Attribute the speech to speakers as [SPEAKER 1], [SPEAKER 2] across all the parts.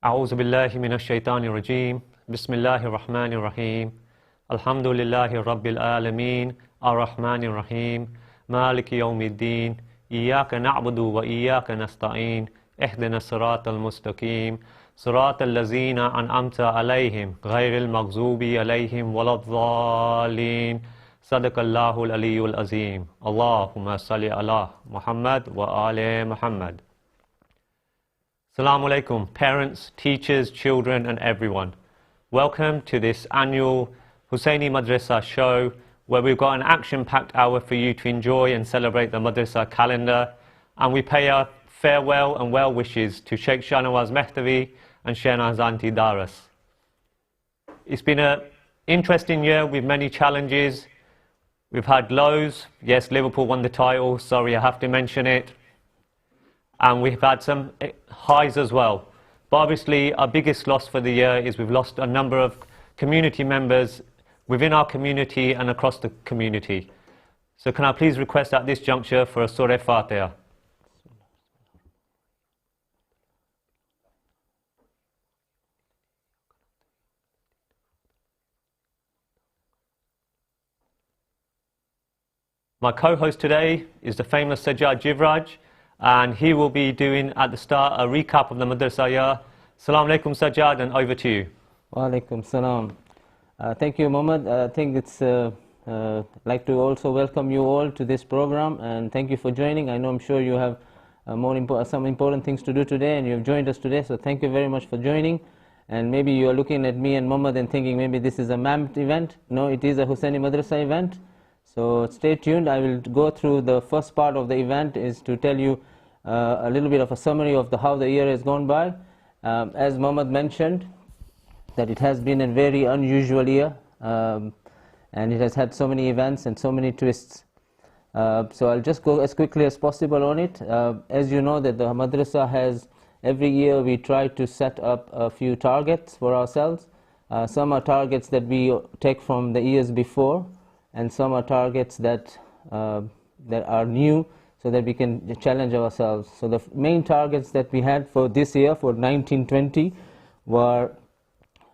[SPEAKER 1] أعوذ بالله من الشيطان الرجيم بسم الله الرحمن الرحيم الحمد لله رب العالمين الرحمن الرحيم مالك يوم الدين إياك نعبد وإياك نستعين اهدنا الصراط المستقيم صراط الذين أنعمت عليهم غير المغضوب عليهم ولا الضالين صدق الله العلي العظيم اللهم صل على محمد وآل محمد. Assalamu alaikum, parents, teachers, children and everyone. Welcome to this annual Husseini Madrasa show where we've got an action-packed hour for you to enjoy and celebrate the Madrasa calendar, and we pay our farewell and well wishes to Sheikh Shahnawaz Mehtavi and Shehnaz Aunty Daras. It's been an interesting year with many challenges. We've had lows. Yes, Liverpool won the title. Sorry, I have to mention it. And we've had some highs as well. But obviously our biggest loss for the year is we've lost a number of community members within our community and across the community. So can I please request at this juncture for a Surah Fatiha. My co-host today is the famous Sajjad Jivraj, and he will be doing at the start a recap of the Madrasa year. Assalamu alaikum Sajjad, and over to you.
[SPEAKER 2] Wa alaikum salam. Thank you, Mohammed. I think it's like to also welcome you all to this program, and thank you for joining. I'm sure you have some important things to do today, and you have joined us today, so thank you very much for joining. And maybe you are looking at me and Mohammed and thinking maybe this is a MAMT event. No, it is a Husseini Madrasa event. So stay tuned. I will go through the first part of the event is to tell you a little bit of a summary of how the year has gone by. As Mohammed mentioned, that it has been a very unusual year, and it has had so many events and so many twists. So I'll just go as quickly as possible on it. As you know, that the madrasa has, every year we try to set up a few targets for ourselves. Some are targets that we take from the years before, and some are targets that are new, so that we can challenge ourselves. So the main targets that we had for this year, for 1920, were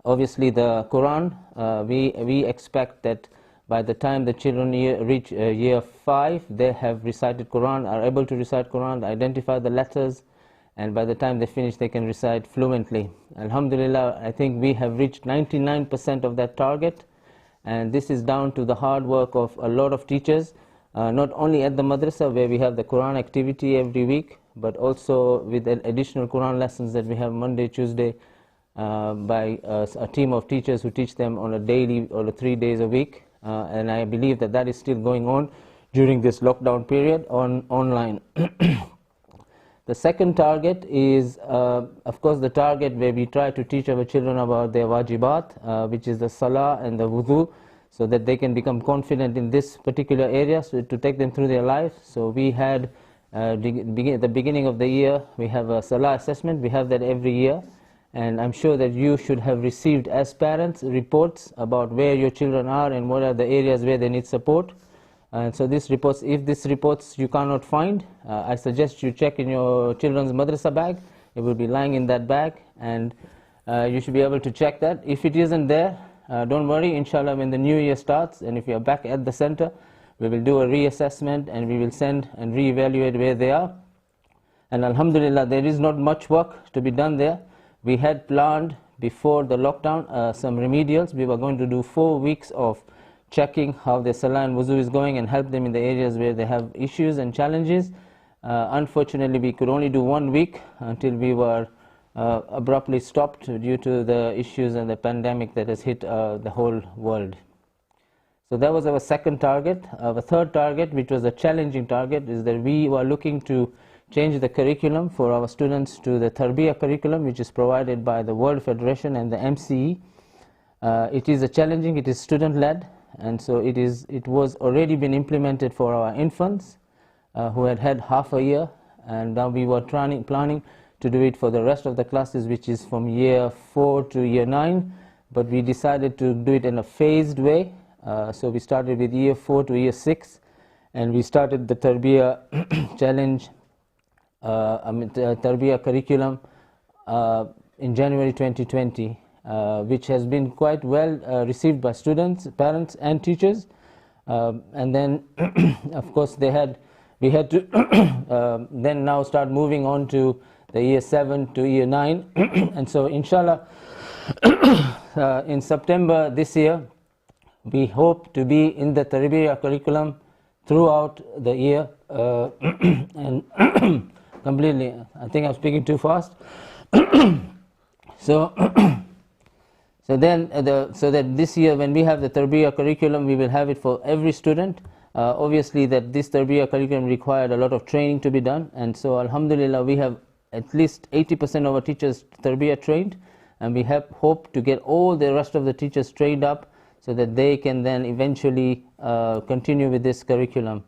[SPEAKER 2] obviously the Quran. We expect that by the time the children reach year 5, they have recited Quran, are able to recite Quran, identify the letters, and by the time they finish, they can recite fluently. Alhamdulillah, I think we have reached 99% of that target, and this is down to the hard work of a lot of teachers. Not only at the madrasa where we have the Quran activity every week, but also with the additional Quran lessons that we have Monday, Tuesday, by a team of teachers who teach them on a daily or 3 days a week. And I believe that is still going on during this lockdown period online. The second target is, of course, the target where we try to teach our children about their wajibat, which is the salah and the wudu, so that they can become confident in this particular area, so to take them through their life. So we had, at the beginning of the year, we have a Salah assessment. We have that every year, and I'm sure that you should have received, as parents, reports about where your children are and what are the areas where they need support. And so these reports, if these reports you cannot find, I suggest you check in your children's madrasa bag. It will be lying in that bag, and you should be able to check that. If it isn't there, don't worry, inshallah, when the new year starts, and if you are back at the center, we will do a reassessment, and we will send and reevaluate where they are. And alhamdulillah, there is not much work to be done there. We had planned before the lockdown some remedials. We were going to do 4 weeks of checking how their salah and wuzu is going and help them in the areas where they have issues and challenges. Unfortunately, we could only do 1 week until we were abruptly stopped due to the issues and the pandemic that has hit the whole world. So that was our second target. Our third target, which was a challenging target, is that we were looking to change the curriculum for our students to the Tarbiyah curriculum, which is provided by the World Federation and the MCE. It is it is student-led, and so it was already been implemented for our infants who had half a year, and now we were planning to do it for the rest of the classes, which is from year 4 to year 9, but we decided to do it in a phased way. So we started with year 4 to year 6, and we started the Tarbiyah challenge, Tarbiyah curriculum in January 2020, which has been quite well received by students, parents and teachers. And then of course we had to then now start moving on to the year 7 to year 9 and so inshallah in September this year we hope to be in the Tarbiyah curriculum throughout the year and completely, I think I'm speaking too fast. So so that this year when we have the Tarbiyah curriculum, we will have it for every student. Obviously that this Tarbiyah curriculum required a lot of training to be done, and so alhamdulillah we have at least 80% of our teachers Tarbiyah trained, and we hope to get all the rest of the teachers trained up so that they can then eventually continue with this curriculum.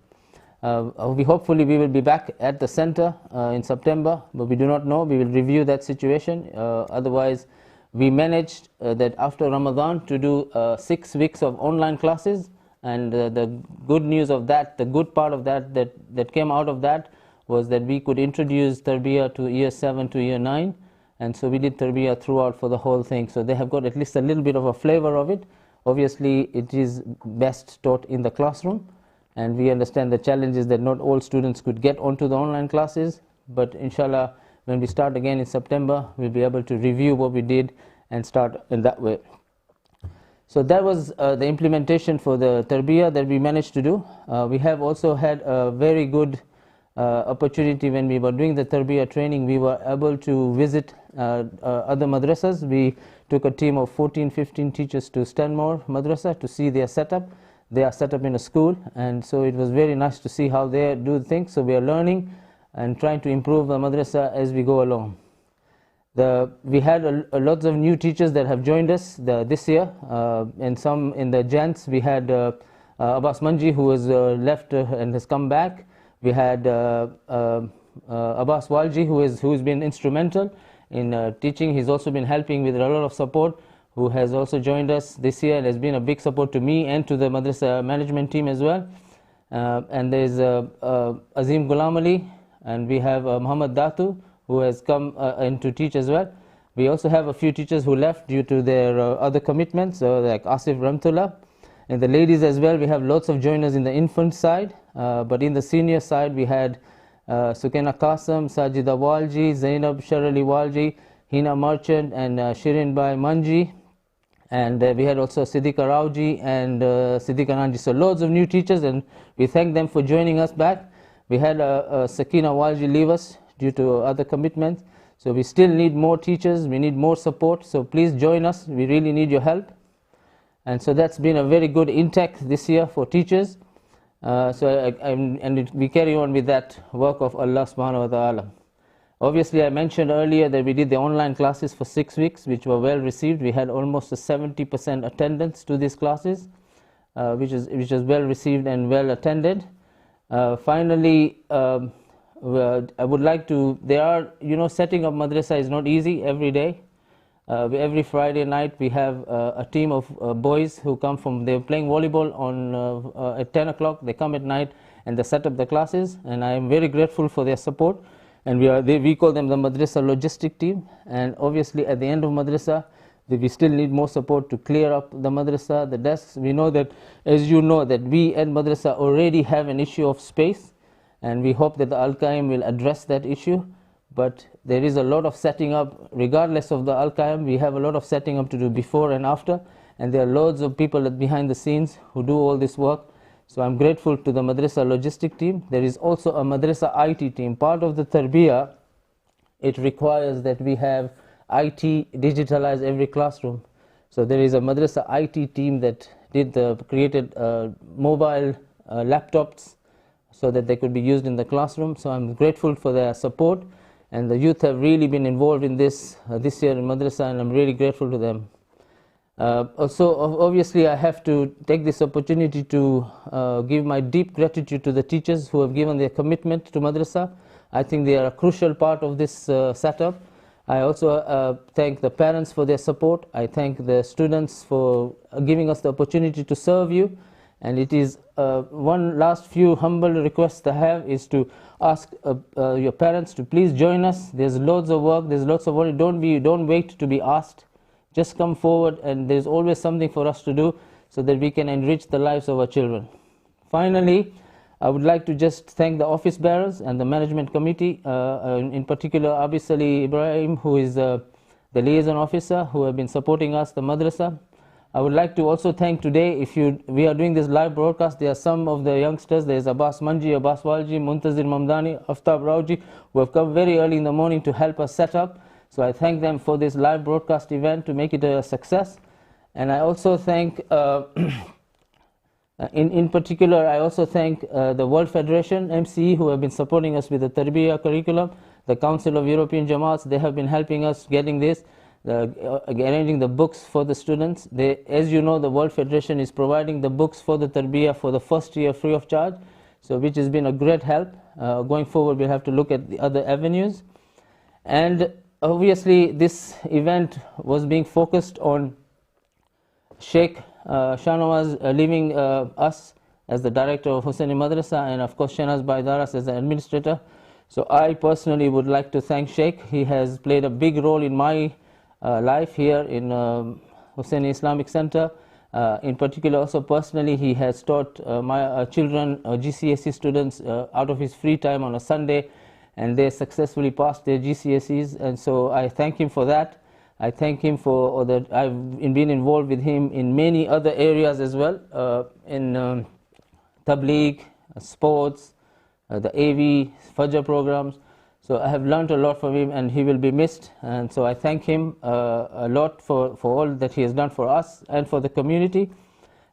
[SPEAKER 2] Hopefully we will be back at the center in September, but we do not know. We will review that situation. Otherwise, we managed that after Ramadan to do 6 weeks of online classes, and the good news of that, the good part of that came out of that was that we could introduce Tarbiyah to year 7 to year 9, and so we did Tarbiyah throughout for the whole thing. So they have got at least a little bit of a flavor of it. Obviously, it is best taught in the classroom, and we understand the challenges that not all students could get onto the online classes, but inshallah when we start again in September we'll be able to review what we did and start in that way. So that was the implementation for the Tarbiyah that we managed to do. We have also had a very good opportunity when we were doing the Tarbiyah training. We were able to visit other madrasas. We took a team of 14-15 teachers to Stanmore Madrasa to see their setup. They are set up in a school, and so it was very nice to see how they do things. So we are learning and trying to improve the madrasa as we go along. We had lots of new teachers that have joined us this year, and some in the gents. We had Abbas Manji, who was left and has come back. We had Abbas Walji, who's been instrumental in teaching. He's also been helping with a lot of support, who has also joined us this year and has been a big support to me and to the madrasa management team as well. And there's Azim Ghulam Ali, and we have Muhammad Datu, who has come in to teach as well. We also have a few teachers who left due to their other commitments, like Asif Ramtullah. And the ladies as well, we have lots of joiners in the infant side, but in the senior side we had Sukena Qasim, Sajida Walji, Zainab Sharali Walji, Hina Merchant, and Shirin Bai Manji. And we had also Siddiqa Rauji and Siddiqa Nanji. So loads of new teachers, and we thank them for joining us back. We had Sakina Walji leave us due to other commitments. So we still need more teachers, we need more support. So please join us, we really need your help. And so that's been a very good intake this year for teachers. We carry on with that work of Allah subhanahu wa ta'ala. Obviously, I mentioned earlier that we did the online classes for 6 weeks, which were well received. We had almost a 70% attendance to these classes, which is well received and well attended. Finally, I would like to, setting up madrasa is not easy every day. Every Friday night we have a team of boys who come from, they're playing volleyball at 10 o'clock, they come at night and they set up the classes, and I am very grateful for their support. And we call them the madrasa logistic team. And obviously at the end of madrasa, we still need more support to clear up the madrasa, the desks. We know that, as you know, that we at madrasa already have an issue of space, and we hope that the Al-Qaim will address that issue. But there is a lot of setting up, regardless of the Al-Qaim, we have a lot of setting up to do before and after, and there are loads of people behind the scenes who do all this work. So I'm grateful to the madrasa logistic team. There is also a madrasa IT team. Part of the Tarbiyah, it requires that we have IT digitalize every classroom. So there is a madrasa IT team that created mobile laptops so that they could be used in the classroom. So I'm grateful for their support, and the youth have really been involved in this year in madrasa, and I'm really grateful to them. Also, obviously, I have to take this opportunity to give my deep gratitude to the teachers who have given their commitment to madrasa. I think they are a crucial part of this setup. I also thank the parents for their support. I thank the students for giving us the opportunity to serve you. And it is one last few humble requests I have is to ask your parents to please join us. There's loads of work, there's lots of work. Don't wait to be asked. Just come forward, and there's always something for us to do so that we can enrich the lives of our children. Finally, I would like to just thank the office bearers and the management committee, in particular Abis Ali Ibrahim, who is the liaison officer, who have been supporting us, the madrasa. I would like to also thank today, we are doing this live broadcast, there are some of the youngsters, there is Abbas Manji, Abbas Walji, Muntazir Mamdani, Aftab Rauji, who have come very early in the morning to help us set up. So I thank them for this live broadcast event to make it a success. And I also thank, in particular, I also thank the World Federation, MCE, who have been supporting us with the Tarbiyah curriculum, the Council of European Jamaats, they have been helping us getting this. Arranging the books for the students. As you know, the World Federation is providing the books for the Tarbiyah for the first year free of charge, so which has been a great help. Going forward, we'll have to look at the other avenues. And obviously, this event was being focused on Sheikh Shahnawaz leaving us as the director of Hussaini Madrasa, and of course Shehnaz Bhai Daras as the administrator. So I personally would like to thank Sheikh. He has played a big role in my life here in Hussaini Islamic Center. In particular, also personally, he has taught my children, GCSE students, out of his free time on a Sunday, and they successfully passed their GCSEs, and so I thank him for that. I thank him for that. I've been involved with him in many other areas as well, in Tabligh, sports, the AV, Fajr programs. So I have learned a lot from him, and he will be missed, and so I thank him a lot for all that he has done for us and for the community.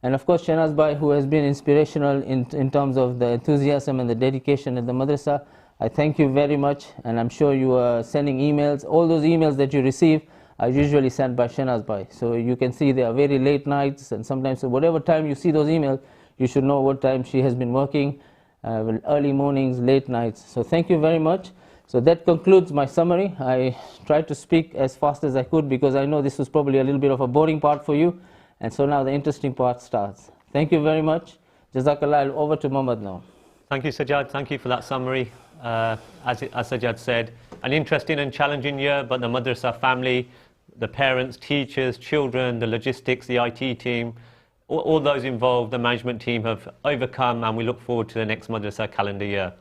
[SPEAKER 2] And of course Shehnaz Bhai, who has been inspirational in terms of the enthusiasm and the dedication at the madrasa. I thank you very much, and I'm sure you are sending emails. All those emails that you receive are usually sent by Shehnaz Bhai. So you can see they are very late nights, and sometimes whatever time you see those emails, you should know what time she has been working, early mornings, late nights. So thank you very much. So that concludes my summary. I tried to speak as fast as I could because I know this was probably a little bit of a boring part for you, and so now the interesting part starts. Thank you very much. Jazakallah. Over to Mohammed now.
[SPEAKER 1] Thank you, Sajjad. Thank you for that summary. As Sajjad said, an interesting and challenging year, but the madrasa family, the parents, teachers, children, the logistics, the IT team, all those involved, the management team have overcome, and we look forward to the next madrasa calendar year.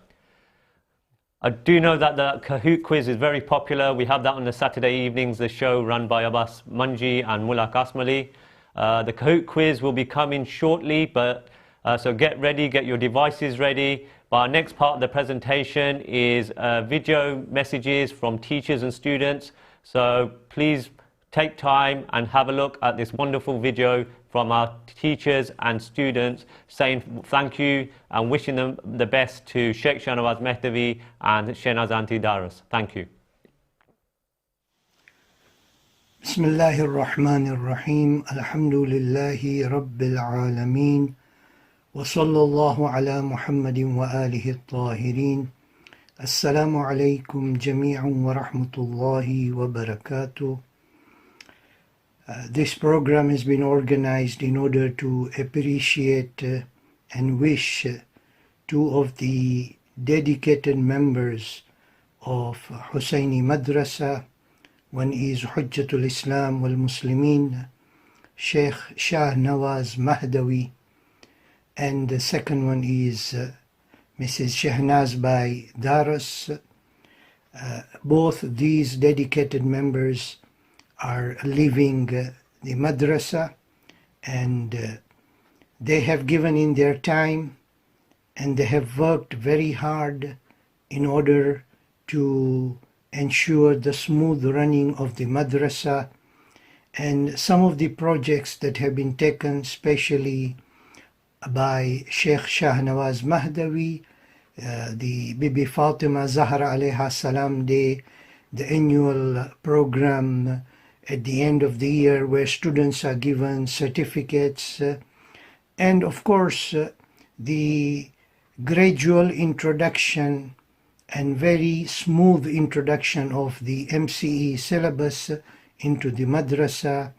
[SPEAKER 1] I do know that the Kahoot quiz is very popular. We have that on the Saturday evenings, the show run by Abbas Manji and Mullah Kasmali. The Kahoot quiz will be coming shortly, but so get ready, get your devices ready. But our next part of the presentation is video messages from teachers and students. So please take time and have a look at this wonderful video from our teachers and students saying thank you and wishing them the best to Sheikh Shahnawaz Mehdavi and Shehnaz Aunty Daras. Thank you.
[SPEAKER 3] Bismillahir Rahmanir Rahim. Alhamdulillahi Rabbil Alameen. Wa sallallahu ala Muhammadin wa alihi at-tahirin. Assalamu alaikum jami'an wa rahmatullahi wa barakatuh. This program has been organized in order to appreciate and wish two of the dedicated members of Hussaini Madrasa. One is Hujjatul Islam wal Muslimin, Sheikh Shahnawaz Mehdavi, and the second one is Mrs. Shehnaz Bhai Daras. Both these dedicated members are leaving the madrasa, and they have given in their time, and they have worked very hard in order to ensure the smooth running of the madrasa. And some of the projects that have been taken, especially by Sheikh Shahnawaz Mehdavi, the Bibi Fatima Zahra alayha salam day, the annual program at the end of the year where students are given certificates, and of course the gradual introduction and very smooth introduction of the MCE syllabus into the madrasa.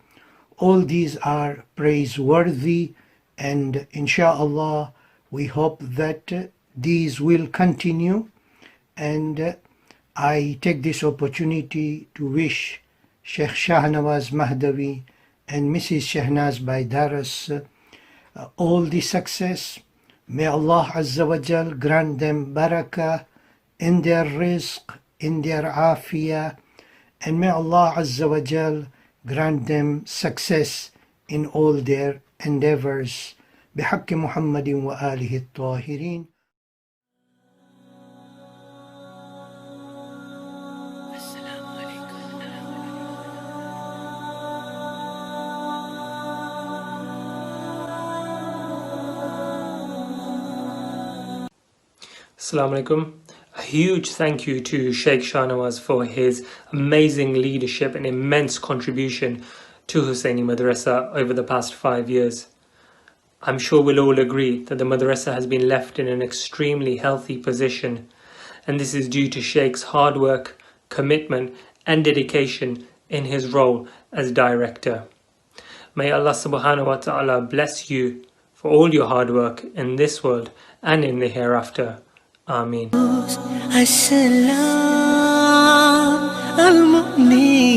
[SPEAKER 3] All these are praiseworthy, and inshallah we hope that these will continue. And I take this opportunity to wish Sheikh Shahnawaz Mahdavi and Mrs. Shahnaz Baidaras all the success. May Allah Azza wa Jal grant them barakah in their rizq, in their afiyah, and may Allah Azza wa Jal grant them success in all their endeavors. بحق محمد وآله الطاهرين.
[SPEAKER 4] Assalamu alaikum. A huge thank you to Sheikh Shahnawaz for his amazing leadership and immense contribution to Husseini Madrasa over the past 5 years. I'm sure we'll all agree that the madrasa has been left in an extremely healthy position, and this is due to Sheikh's hard work, commitment and dedication in his role as director. May Allah subhanahu wa ta'ala bless you for all your hard work in this world and in the hereafter. Ameen.
[SPEAKER 5] السلام المؤمن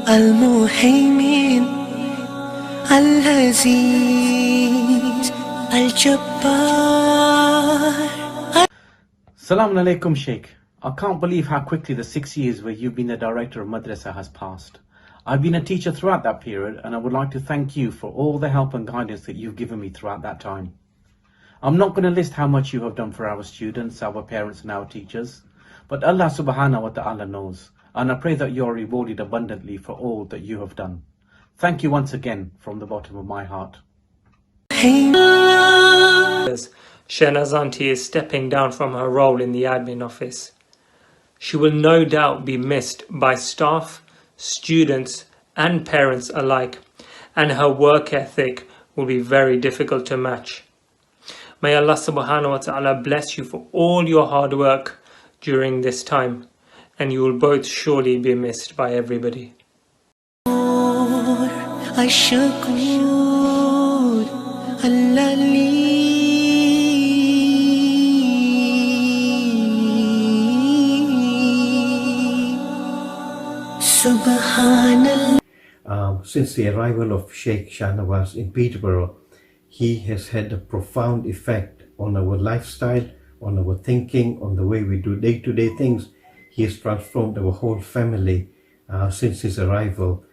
[SPEAKER 5] المهيمن العزيز الجبار.
[SPEAKER 6] Assalamu alaikum, Sheikh. I can't believe how quickly the 6 years where you've been the director of Madrasa has passed. I've been a teacher throughout that period, and I would like to thank you for all the help and guidance that you've given me throughout that time. I'm not going to list how much you have done for our students, our parents and our teachers, but Allah subhanahu wa ta'ala knows, and I pray that you are rewarded abundantly for all that you have done. Thank you once again from the bottom of my heart.
[SPEAKER 4] Shahnaz Aunty is stepping down from her role in the admin office. She will no doubt be missed by staff, students and parents alike, and her work ethic will be very difficult to match. May Allah subhanahu wa ta'ala bless you for all your hard work during this time, and you will both surely be missed by everybody.
[SPEAKER 7] Since the arrival of Sheikh Shahnawaz in Peterborough, he has had a profound effect on our lifestyle, on our thinking, on the way we do day-to-day things. He has transformed our whole family since his arrival.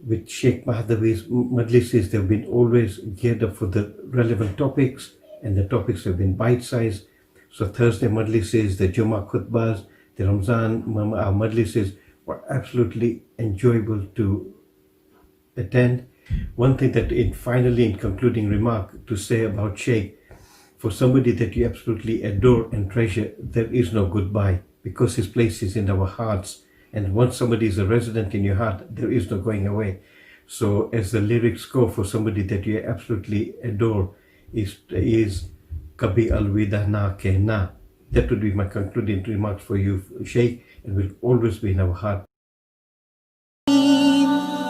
[SPEAKER 7] With Sheikh Mahdavi's majlises, they've been always geared up for the relevant topics, and the topics have been bite-sized. So Thursday majlises, the Jummah khutbahs, the Ramzan majlises were absolutely enjoyable to attend. One thing that finally in concluding remark to say about Sheikh, for somebody that you absolutely adore and treasure, there is no goodbye, because his place is in our hearts, and once somebody is a resident in your heart, there is no going away. So as the lyrics go, for somebody that you absolutely adore is Kabhi Alvida Na Ke Na. That would be my concluding remarks for you, Sheikh, and will always be in our heart.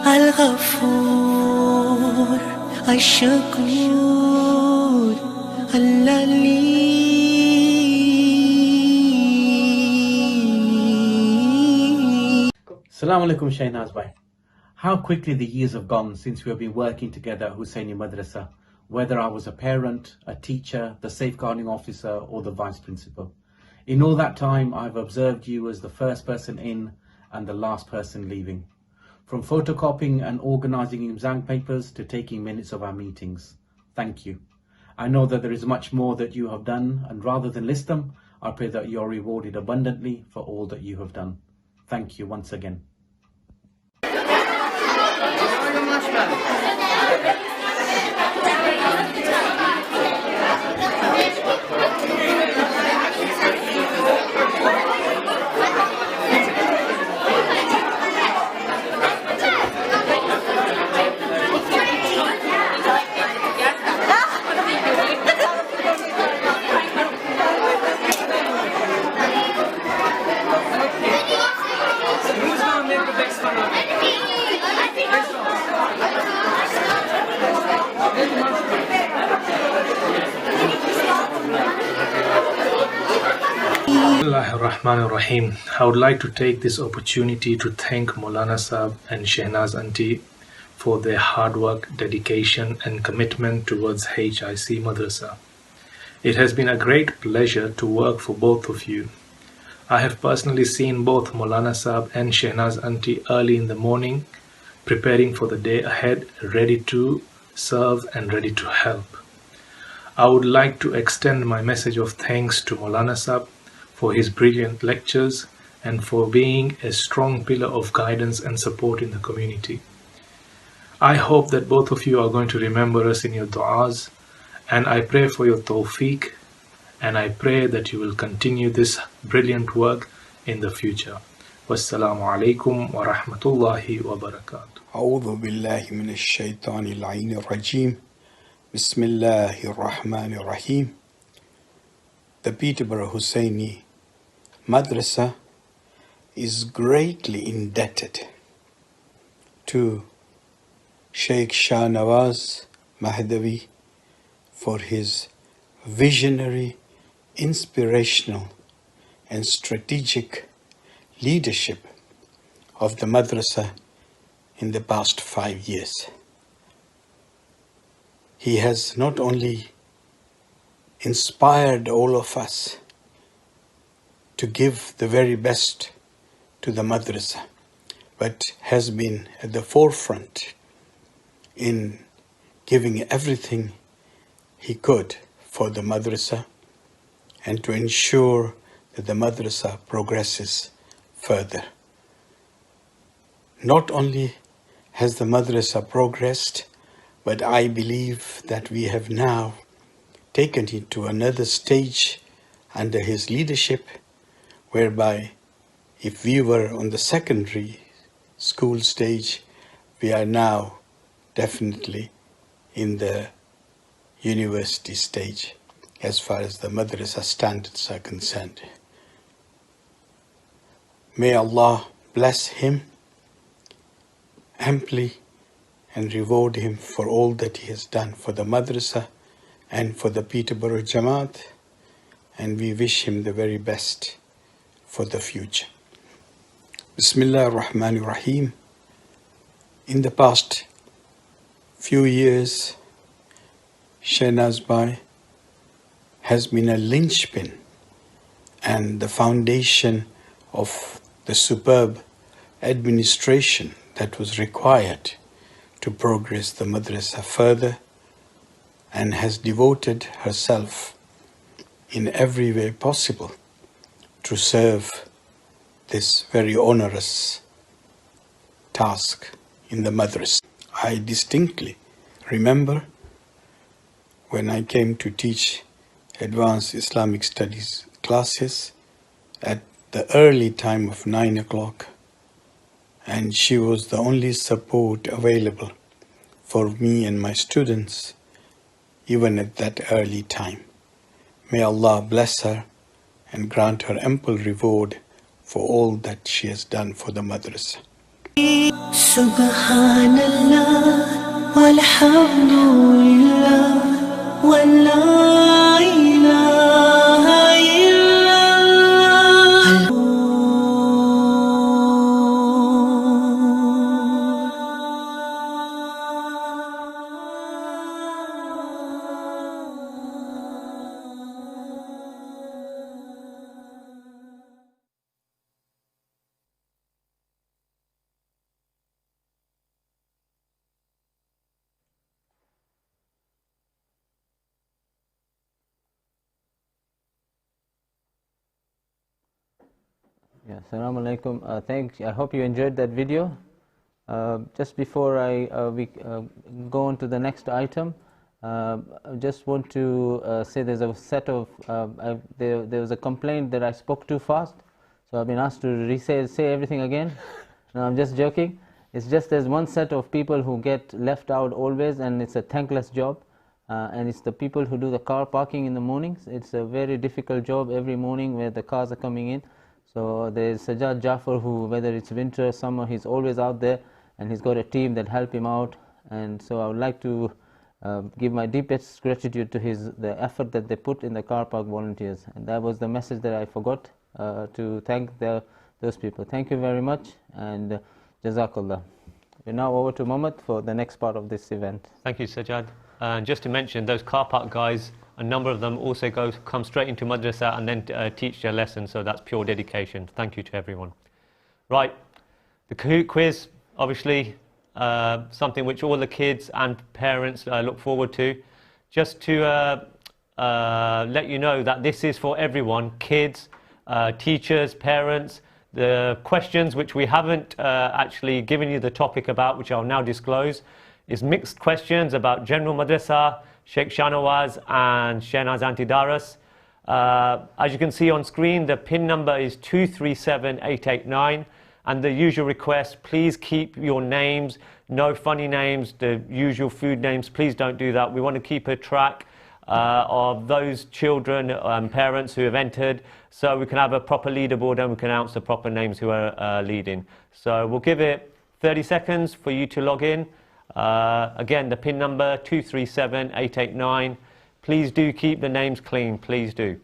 [SPEAKER 5] الغفور الشكور الذي.
[SPEAKER 6] Assalamu alaikum, Shahnaz bhai. How quickly the years have gone since we have been working together at Husseini Madrasa, whether I was a parent, a teacher, the safeguarding officer or the vice principal. In all that time, I've observed you as the first person in and the last person leaving. From photocopying and organizing exam papers to taking minutes of our meetings. Thank you. I know that there is much more that you have done, and rather than list them, I pray that you are rewarded abundantly for all that you have done. Thank you once again.
[SPEAKER 8] Bismillahirrahmanirrahim. I would like to take this opportunity to thank Maulana Sahab and Shehnaz Aunty for their hard work, dedication and commitment towards HIC Madrasa. It has been a great pleasure to work for both of you. I have personally seen both Maulana Sahab and Shehnaz Aunty early in the morning, preparing for the day ahead, ready to serve and ready to help. I would like to extend my message of thanks to Maulana Sahab for his brilliant lectures and for being a strong pillar of guidance and support in the community. I hope that both of you are going to remember us in your du'as, and I pray for your tawfiq, and I pray that you will continue this brilliant work in the future. Wassalamu alaikum wa rahmatullahi wa barakatuh.
[SPEAKER 9] أعوذ بالله من الشيطان اللعين الرجيم بسم الله الرحمن الرحيم. The Peterborough Husseini Madrasa is greatly indebted to Sheikh Shah Nawaz Mahdavi for his visionary, inspirational and strategic leadership of the madrasa in the past 5 years. He has not only inspired all of us to give the very best to the madrasa, but has been at the forefront in giving everything he could for the madrasa and to ensure that the madrasa progresses further. Not only has the madrasa progressed, but I believe that we have now taken it to another stage under his leadership, whereby if we were on the secondary school stage, we are now definitely in the university stage as far as the madrasa standards are concerned. May Allah bless him amply and reward him for all that he has done for the madrasa and for the Peterborough Jamaat, and we wish him the very best for the future. Bismillah ar-Rahman ar-Rahim. In the past few years, Shehnaz Bhai has been a linchpin and the foundation of the superb administration that was required to progress the madrasa further, and has devoted herself in every way possible to serve this very onerous task in the madrasa. I distinctly remember when I came to teach advanced Islamic studies classes at the early time of 9 o'clock, and she was the only support available for me and my students even at that early time. May Allah bless her and grant her ample reward for all that she has done for the madrasa.
[SPEAKER 5] Subhanallah walhamdulillah wa la ilaha illallah.
[SPEAKER 2] Yeah, Assalamu alaikum. I hope you enjoyed that video. Just before we go on to the next item, I just want to say there's a set of there was a complaint that I spoke too fast, so I've been asked to say everything again. No, I'm just joking. It's just there's one set of people who get left out always, and it's a thankless job. And it's the people who do the car parking in the mornings. It's a very difficult job every morning where the cars are coming in. So there's Sajjad Jafar, who, whether it's winter or summer, he's always out there, and he's got a team that help him out. And so I would like to give my deepest gratitude to the effort that they put in the car park volunteers. And that was the message that I forgot to thank those people. Thank you very much, and Jazakallah. We're now over to Mohammed for the next part of this event.
[SPEAKER 1] Thank you, Sajjad. And just to mention, those car park guys, a number of them also come straight into madrasa and then teach their lesson, so that's pure dedication. Thank you to everyone. Right, the Kahoot quiz, obviously something which all the kids and parents look forward to. Just to let you know that this is for everyone, kids, teachers, parents. The questions which we haven't actually given you the topic about, which I'll now disclose, is mixed questions about General Madrasa, Sheikh Shahnawaz and Shehnaz Aunty Daras. As you can see on screen, the PIN number is 237889, and the usual request, please keep your names, no funny names, the usual food names, please don't do that. We want to keep a track of those children and parents who have entered, so we can have a proper leaderboard and we can announce the proper names who are leading. So we'll give it 30 seconds for you to log in. Again, the PIN number 237889. Please do keep the names clean, please do.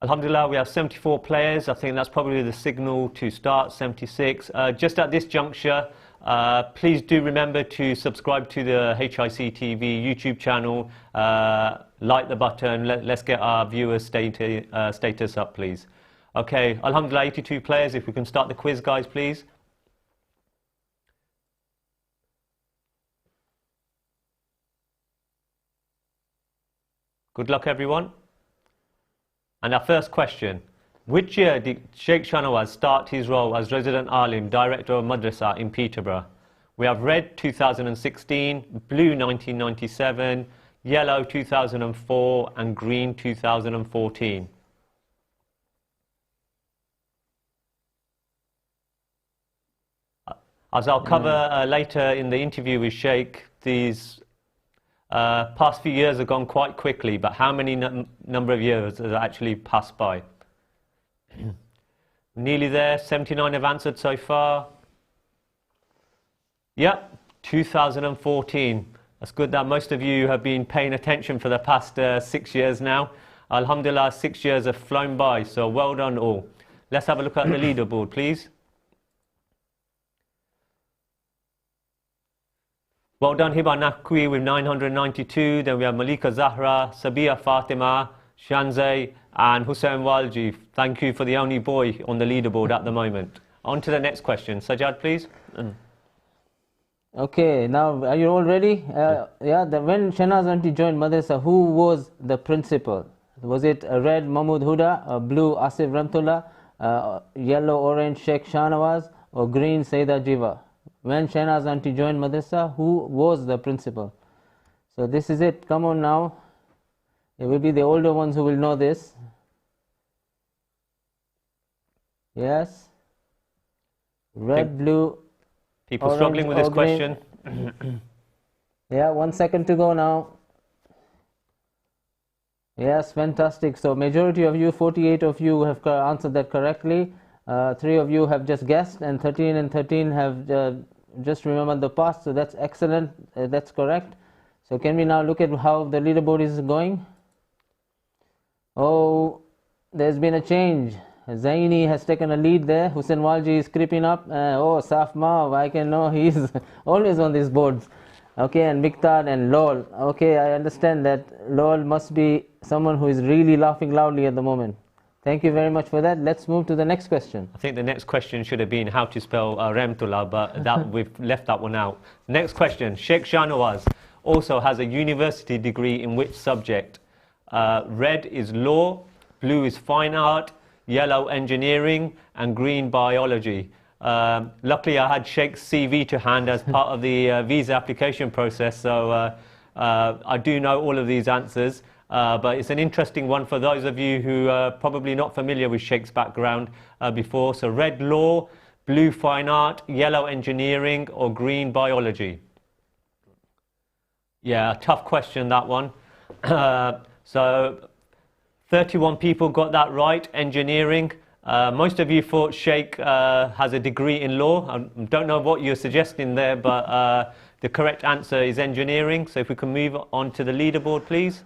[SPEAKER 1] Alhamdulillah, we have 74 players. I think that's probably the signal to start, 76. Just at this juncture, please do remember to subscribe to the HIC TV YouTube channel, like the button, let's get our viewers' status up, please. Okay, Alhamdulillah, 82 players. If we can start the quiz, guys, please. Good luck, everyone. And our first question, which year did Sheikh Shahnawaz start his role as resident alim, director of madrasa in Peterborough? We have red 2016, blue 1997, yellow 2004 and green 2014. As I'll cover later in the interview with Sheikh, these past few years have gone quite quickly, but how many number of years has actually passed by? Nearly there, 79 have answered so far. Yep, 2014. That's good that most of you have been paying attention for the past 6 years now. Alhamdulillah, 6 years have flown by, so well done all. Let's have a look at the leaderboard, please. Well done Hiba Naqvi with 992, then we have Malika Zahra, Sabia Fatima, Shanzeh and Hussein Walji. Thank you for the only boy on the leaderboard at the moment. On to the next question. Sajjad, please.
[SPEAKER 2] Okay, now are you all ready? When Shehnaz Aunty joined madrasa, who was the principal? Was it red Mahmood Huda, blue Asif Ramtullah, yellow orange Sheikh Shahnawaz, or green Sayyida Jiva? When Shehnaz auntie joined madrasa, who was the principal? So this is it. Come on now. It will be the older ones who will know this. Yes. Red, blue.
[SPEAKER 1] People
[SPEAKER 2] orange,
[SPEAKER 1] struggling with this
[SPEAKER 2] or green.
[SPEAKER 1] question.
[SPEAKER 2] Yeah, 1 second to go now. Yes, fantastic. So majority of you, 48 of you have answered that correctly. 3 of you have just guessed, and 13 and 13 have just remembered the past. So that's excellent. That's correct. So can we now look at how the leaderboard is going? Oh, there's been a change. Zaini has taken a lead there. Hussein Walji is creeping up. Oh, Saf Mav, I can know he's always on these boards. Okay, and Miqdad and Lol. Okay, I understand that Lol must be someone who is really laughing loudly at the moment. Thank you very much for that. Let's move to the next question.
[SPEAKER 1] I think the next question should have been how to spell Remtullah, but that we've left that one out. Next question. Sheikh Shahnawaz also has a university degree in which subject? Red is law, blue is fine art, yellow engineering, and green biology. Luckily I had Sheikh's CV to hand as part of the visa application process, so I do know all of these answers, but it's an interesting one for those of you who are probably not familiar with Sheikh's background before. So red law, blue fine art, yellow engineering, or green biology. Yeah, tough question, that one. So 31 people got that right, engineering. Most of you thought Sheikh has a degree in law. I don't know what you're suggesting there, but the correct answer is engineering. So if we can move on to the leaderboard, please.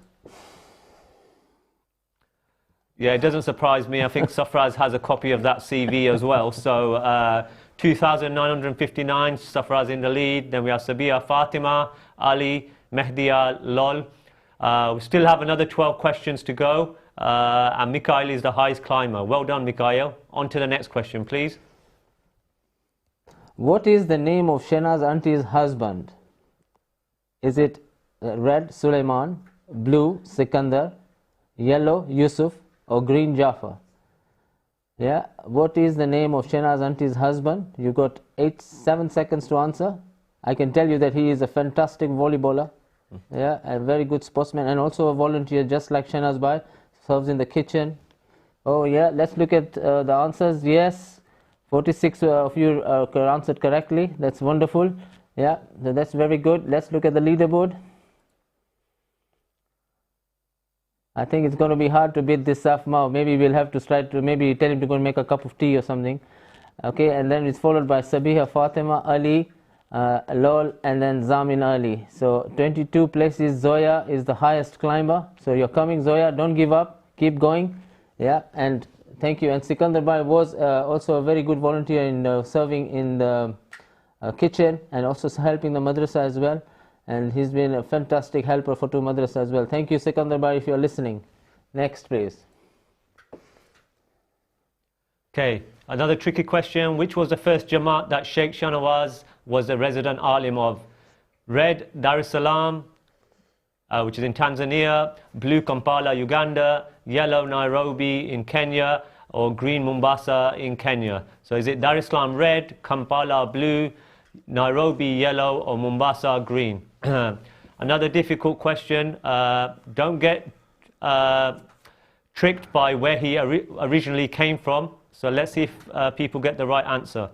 [SPEAKER 1] Yeah, it doesn't surprise me. I think Safraz has a copy of that CV as well. So 2,959, Safraz in the lead. Then we have Sabia, Fatima, Ali, Mehdiya, Lol. We still have another 12 questions to go. And Mikhail is the highest climber. Well done, Mikhail. On to the next question, please.
[SPEAKER 2] What is the name of Shehnaz auntie's husband? Is it red, Sulaiman, blue, Sikandar, yellow, Yusuf, or green, Jafar? Yeah, what is the name of Shehnaz auntie's husband? You got 7 seconds to answer. I can tell you that he is a fantastic volleyballer. Yeah, a very good sportsman, and also a volunteer just like Shehnaz Bhai, serves in the kitchen. Oh yeah, let's look at the answers. Yes, 46 of you answered correctly. That's wonderful. Yeah, that's very good. Let's look at the leaderboard. I think it's going to be hard to beat this Saf Mao. Maybe we'll have to try to maybe tell him to go and make a cup of tea or something. Okay, and then it's followed by Sabiha, Fatima, Ali, Lol, and then Zamin Ali. So 22 places. Zoya is the highest climber. So you're coming, Zoya. Don't give up. Keep going. Yeah, and thank you. And Sikandar Bhai was also a very good volunteer in serving in the kitchen and also helping the madrasa as well. And he's been a fantastic helper for 2 madrasa as well. Thank you, Sikandar Bhai, if you're listening. Next, please.
[SPEAKER 1] Okay, another tricky question. Which was the first Jamaat that Sheikh Shahnawaz was a resident alim of? Red, Dar es Salaam, which is in Tanzania, blue, Kampala, Uganda, yellow, Nairobi in Kenya, or green, Mombasa in Kenya. So is it Dar es Salaam red, Kampala blue, Nairobi yellow, or Mombasa green? Another difficult question. Don't get tricked by where he originally came from. So let's see if people get the right answer.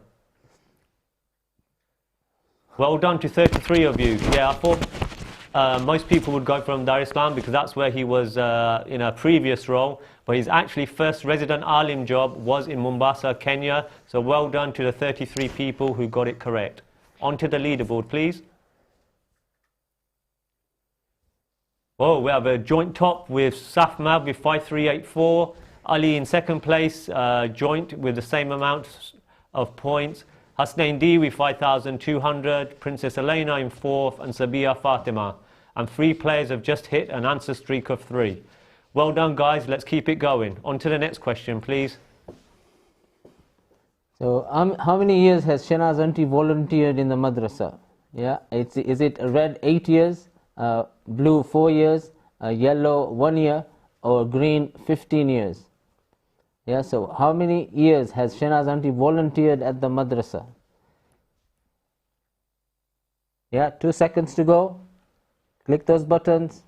[SPEAKER 1] Well done to 33 of you. Yeah, I thought most people would go from Dar es Salaam because that's where he was in a previous role. But his actually first resident alim job was in Mombasa, Kenya. So well done to the 33 people who got it correct. On to the leaderboard, please. Oh, we have a joint top with Saf Mab with 5384. Ali in second place, joint with the same amount of points. Hasnain D with 5,200. Princess Elena in fourth, and Sabia Fatima. And 3 players have just hit an answer streak of 3. Well done, guys. Let's keep it going. On to the next question, please.
[SPEAKER 2] So, how many years has Shehnaz auntie volunteered in the madrasa? Yeah, is it red 8 years, blue 4 years, yellow 1 year, or green 15 years? Yeah, so how many years has Shehnaz auntie volunteered at the madrasa? Yeah, 2 seconds to go. Click those buttons.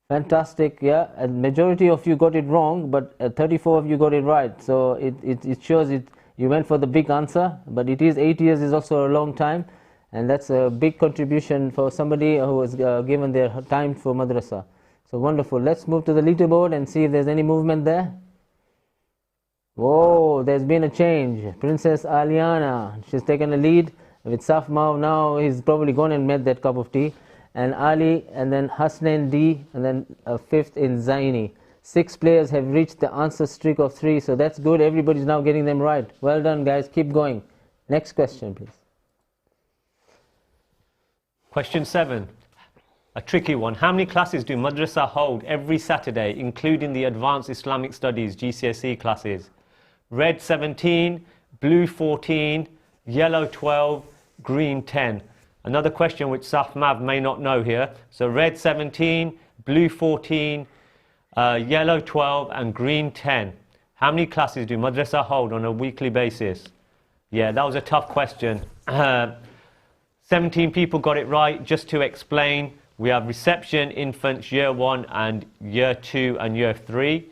[SPEAKER 2] Fantastic, yeah, and majority of you got it wrong, but 34 of you got it right. So it shows it. You went for the big answer, but it is 8 years is also a long time, and that's a big contribution for somebody who was given their time for madrasa. So wonderful. Let's move to the leaderboard and see if there's any movement there. Whoa, there's been a change. Princess Aliana, she's taken a lead with Safma. Now he's probably gone and made that cup of tea. And Ali, and then Hasnain D, and then fifth in Zaini. 6 players have reached the answer streak of 3, so that's good. Everybody's now getting them right. Well done, guys. Keep going. Next question, please.
[SPEAKER 1] Question 7, a tricky one. How many classes do madrasa hold every Saturday, including the Advanced Islamic Studies GCSE classes? Red 17, blue 14, yellow 12, green 10. Another question which Safmav may not know here. So red 17, blue 14, yellow 12 and green 10. How many classes do madrasa hold on a weekly basis? Yeah, that was a tough question. 17 people got it right. Just to explain, we have reception, infants, year 1 and year 2 and year 3.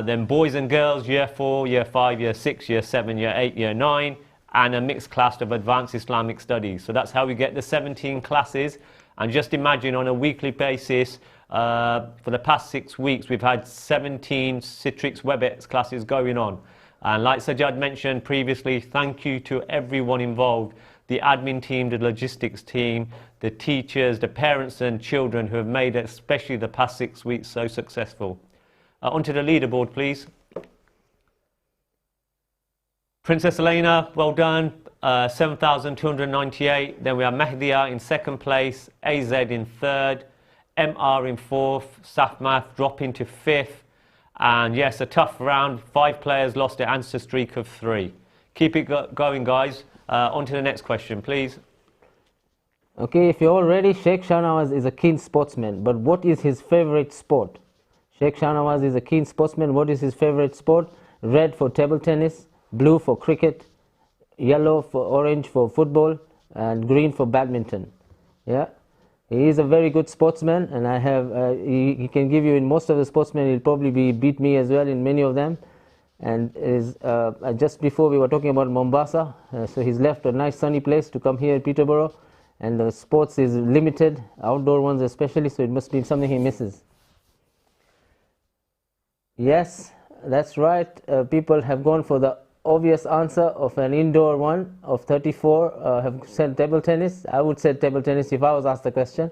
[SPEAKER 1] Then boys and girls, year 4, year 5, year 6, year 7, year 8, year 9. And a mixed class of Advanced Islamic Studies. So that's how we get the 17 classes. And just imagine on a weekly basis, for the past 6 weeks, we've had 17 Citrix WebEx classes going on. And like Sajjad mentioned previously, thank you to everyone involved, the admin team, the logistics team, the teachers, the parents and children who have made it, especially the past 6 weeks, so successful. Onto the leaderboard, please. Princess Elena, well done, 7,298. Then we have Mahdia in 2nd place, AZ in 3rd, MR in 4th, Safmath dropping to 5th. And yes, a tough round. 5 players lost their answer streak of 3. Keep it going, guys. On to the next question, please.
[SPEAKER 2] Okay, if you're all ready, Sheikh Shahnawaz is a keen sportsman, but what is his favorite sport? Sheikh Shahnawaz is a keen sportsman. What is his favorite sport? Red for table tennis, blue for cricket, yellow for orange for football, and green for badminton. Yeah, he is a very good sportsman, and I have he can give you in most of the sportsmen. He'll probably beat me as well in many of them. And is just before we were talking about Mombasa, so he's left a nice sunny place to come here at Peterborough, and the sports is limited, outdoor ones especially. So it must be something he misses. Yes, that's right. People have gone for the obvious answer of an indoor one of 34 have said table tennis. I would say table tennis if I was asked the question,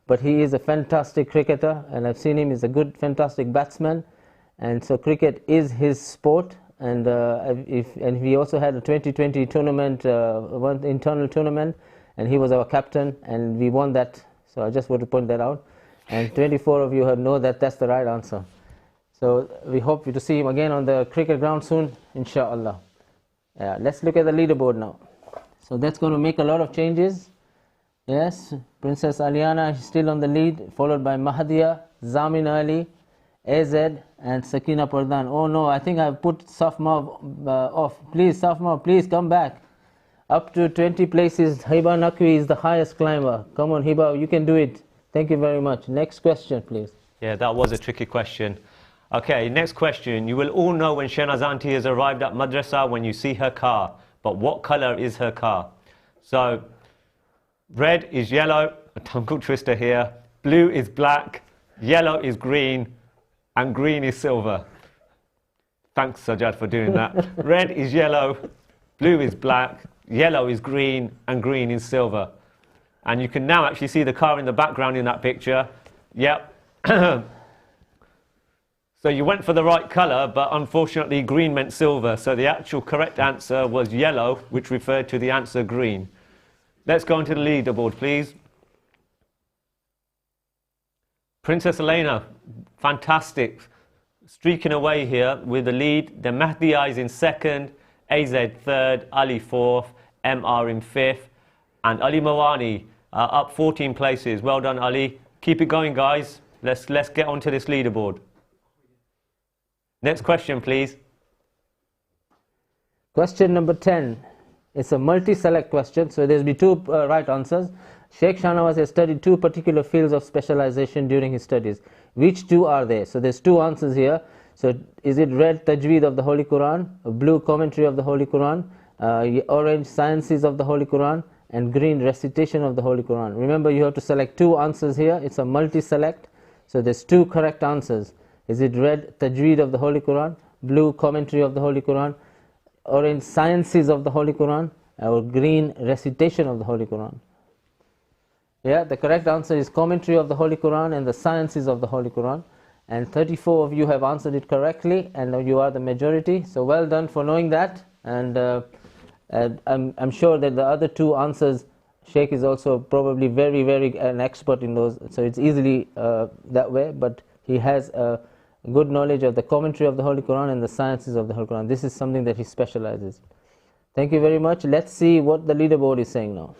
[SPEAKER 2] but he is a fantastic cricketer, and I've seen him. He's a good, fantastic batsman, and so cricket is his sport. And we also had a 2020 tournament, one internal tournament, and he was our captain, and we won that. So I just want to point that out. And 24 of you know that that's the right answer. So we hope to see him again on the cricket ground soon, inshallah. Let's look at the leaderboard now. So that's going to make a lot of changes. Yes, Princess Aliana is still on the lead, followed by Mahdia, Zamin Ali, AZ, and Sakina Pardhan. Oh no, I think I've put Safma off. Please, Safma, please come back. Up to 20 places, Hiba Naqvi is the highest climber. Come on, Hiba, you can do it. Thank you very much. Next question, please.
[SPEAKER 1] Yeah, that was a tricky question. Okay, next question. You will all know when Shehnaz auntie has arrived at madrasa when you see her car. But what colour is her car? So, red is yellow, a tongue twister here. Blue is black, yellow is green, and green is silver. Thanks, Sajjad, for doing that. Red is yellow, blue is black, yellow is green, and green is silver. And you can now actually see the car in the background in that picture. Yep. So you went for the right colour, but unfortunately green meant silver. So the actual correct answer was yellow, which referred to the answer green. Let's go into the leaderboard, please. Princess Elena, fantastic. Streaking away here with the lead. Then Mahdia is in 2nd, AZ 3rd, Ali 4th, MR in 5th, and Ali Mawani up 14 places. Well done, Ali. Keep it going, guys. Let's get onto this leaderboard. Next question, please.
[SPEAKER 2] Question number 10. It's a multi-select question, so there'll be two right answers. Sheikh Shahnawaz has studied two particular fields of specialization during his studies. Which two are they? So there's two answers here. So is it red tajweed of the Holy Quran, blue commentary of the Holy Quran, orange sciences of the Holy Quran, and green recitation of the Holy Quran? Remember, you have to select two answers here. It's a multi-select. So there's two correct answers. Is it red tajweed of the Holy Quran, blue commentary of the Holy Quran, orange sciences of the Holy Quran, or green recitation of the Holy Quran? Yeah, the correct answer is commentary of the Holy Quran and the sciences of the Holy Quran. And 34 of you have answered it correctly, and you are the majority. So well done for knowing that. And I'm sure that the other two answers, Sheikh is also probably very an expert in those. So it's easily that way. But he has good knowledge of the commentary of the Holy Quran and the sciences of the Holy Quran. This is something that he specializes. Thank you very much. Let's see what the leaderboard is saying now.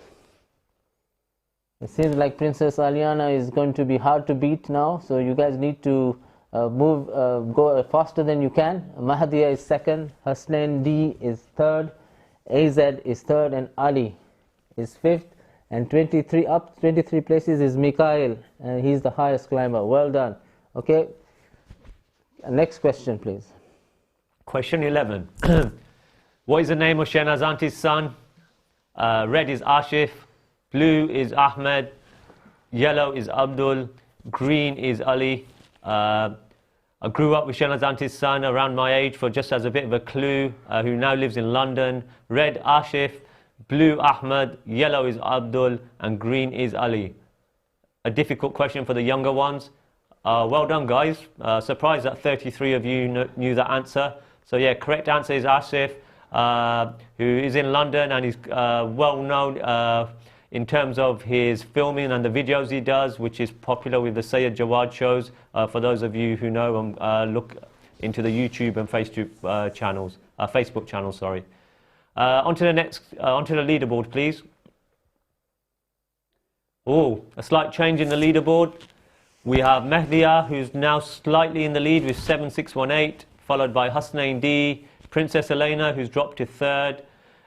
[SPEAKER 2] It seems like Princess Aliana is going to be hard to beat now, so you guys need to go faster than you can. Mahdiya is second, Hasnain D is third, AZ is third, and Ali is fifth, and 23 places is Mikhail, and he's the highest climber. Well done. Okay, next question, please.
[SPEAKER 1] Question 11. What is the name of Shehnaz Auntie's son? Red is Ashif, blue is Ahmed, yellow is Abdul, green is Ali. I grew up with Shehnaz Auntie's son around my age, for just as a bit of a clue, who now lives in London. Red Ashif, blue Ahmed, yellow is Abdul, and green is Ali. A difficult question for the younger ones. Well done, guys. Surprised that 33 of you knew that answer. So yeah, correct answer is Ashif, who is in London and is well known in terms of his filming and the videos he does, which is popular with the Sayyid Jawad shows. For those of you who know, look into the YouTube and Facebook channels. Sorry. Onto the leaderboard, please. Oh, a slight change in the leaderboard. We have Mehdiya, who's now slightly in the lead with 7618, followed by Hasnain D, Princess Elena, who's dropped to third,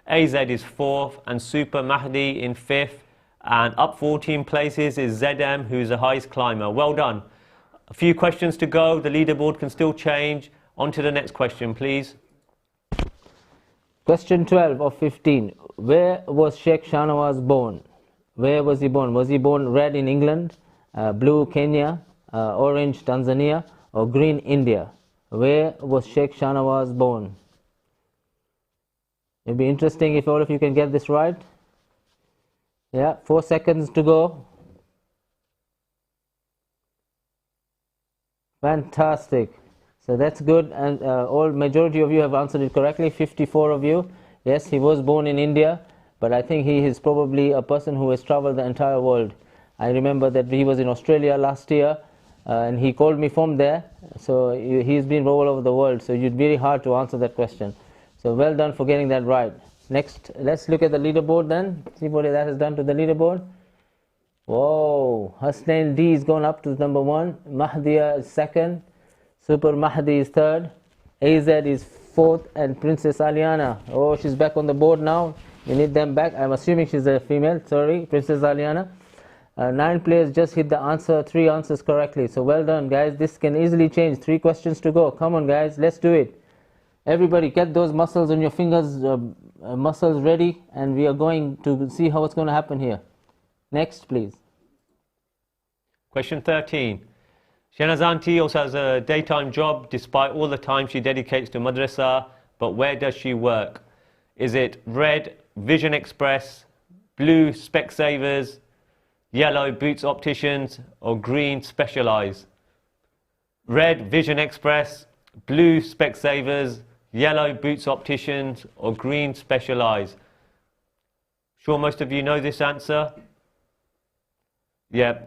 [SPEAKER 1] AZ is fourth, and Super Mahdi in fifth. And up 14 places is ZM, who's the highest climber. Well done. A few questions to go. The leaderboard can still change. On to the next question, please.
[SPEAKER 2] Question 12 of 15. Where was Sheikh Shahnawaz born? Where was he born? Was he born red in England, blue Kenya, orange Tanzania, or green India? Where was Sheikh Shahnawaz born? It'll be interesting if all of you can get this right. Yeah, 4 seconds to go. Fantastic. So that's good, and majority of you have answered it correctly. 54 of you. Yes, he was born in India, but I think he is probably a person who has traveled the entire world. I remember that he was in Australia last year, and he called me from there. So he's been all over the world. So it's very hard to answer that question. So well done for getting that right. Next, let's look at the leaderboard then. See what that has done to the leaderboard. Whoa, Hasnain D is gone up to number 1. Mahdiya is second. Super Mahdi is third. AZ is fourth. And Princess Aliana. Oh, she's back on the board now. We need them back. I'm assuming she's a female. Sorry, Princess Aliana. 9 players just hit the answer, 3 answers correctly. So well done, guys. This can easily change. 3 questions to go. Come on, guys. Let's do it. Everybody get those muscles on your fingers, muscles ready, and we are going to see how it's going to happen here. Next, please.
[SPEAKER 1] Question 13. Shehnaz Auntie also has a daytime job despite all the time she dedicates to madrasa, but where does she work? Is it red, Vision Express, blue, Specsavers, yellow, Boots Opticians, or green, Specialized? Red, Vision Express, blue, Specsavers, yellow, Boots Opticians, or green, Specialized? Sure most of you know this answer? Yeah,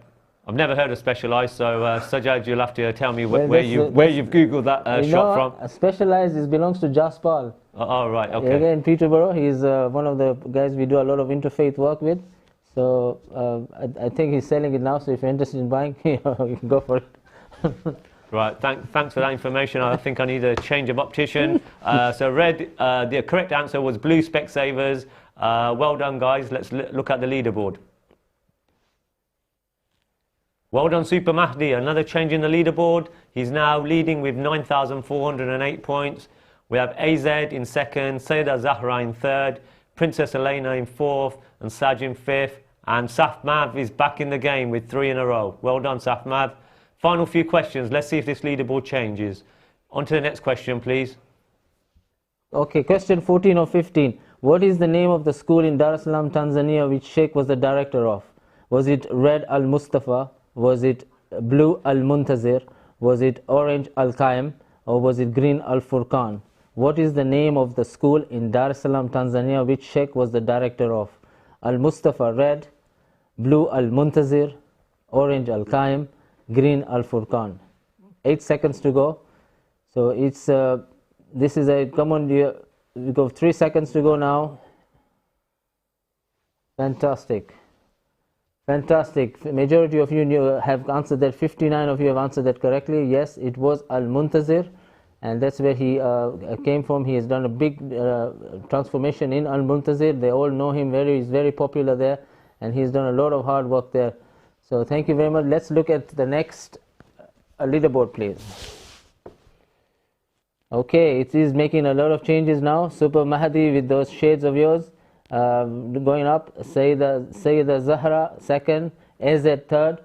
[SPEAKER 1] I've never heard of Specialized, so Sajjad, you'll have to tell me where you've Googled that shop from.
[SPEAKER 2] Specialized belongs to Jaspal.
[SPEAKER 1] Oh, right, okay.
[SPEAKER 2] Again, in Peterborough, he's one of the guys we do a lot of interfaith work with. So I think he's selling it now, so if you're interested in buying, you can go for it.
[SPEAKER 1] Right, thanks for that information. I think I need a change of optician. So red, the correct answer was blue Specsavers. Well done, guys. Let's look at the leaderboard. Well done, Super Mahdi. Another change in the leaderboard. He's now leading with 9,408 points. We have AZ in second, Sayyidah Zahra in third, Princess Elena in fourth, and Saj in fifth. And Safmav is back in the game with 3 in a row. Well done, Safmav. Final few questions. Let's see if this leaderboard changes. On to the next question, please.
[SPEAKER 2] Okay, question 14 or 15. What is the name of the school in Dar es Salaam, Tanzania, which Sheikh was the director of? Was it Red Al Mustafa? Was it Blue Al Muntazir? Was it Orange Al Qaim? Or was it Green Al Furqan? What is the name of the school in Dar es Salaam, Tanzania, which Sheikh was the director of? Al Mustafa Red, Blue Al Muntazir, Orange Al Qaim, Green Al Furqan. 8 seconds to go. So it's this is a common. We go 3 seconds to go now. Fantastic, fantastic. Majority of you have answered that. 59 of you have answered that correctly. Yes, it was Al Muntazir, and that's where he came from. He has done a big transformation in Al Muntazir. They all know him he's very popular there, and he's done a lot of hard work there. So thank you very much. Let's look at the next leaderboard, please. Okay, it is making a lot of changes now. Super Mahdi with those shades of yours going up. Sayyidah Zahra second, AZ third.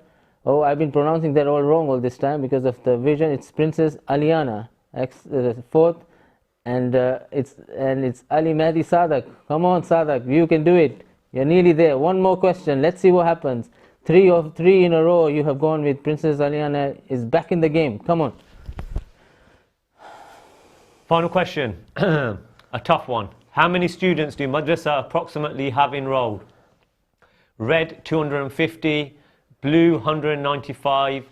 [SPEAKER 2] Oh, I've been pronouncing that all wrong all this time because of the vision. It's Princess Aliana fourth, and it's Ali Mahdi Sadak. Come on, Sadak, you can do it. You're nearly there. One more question. Let's see what happens. 3 in a row you have gone with. Princess Aliana is back in the game. Come on.
[SPEAKER 1] Final question. A tough one. How many students do Madrasa approximately have enrolled? Red 250, blue 195,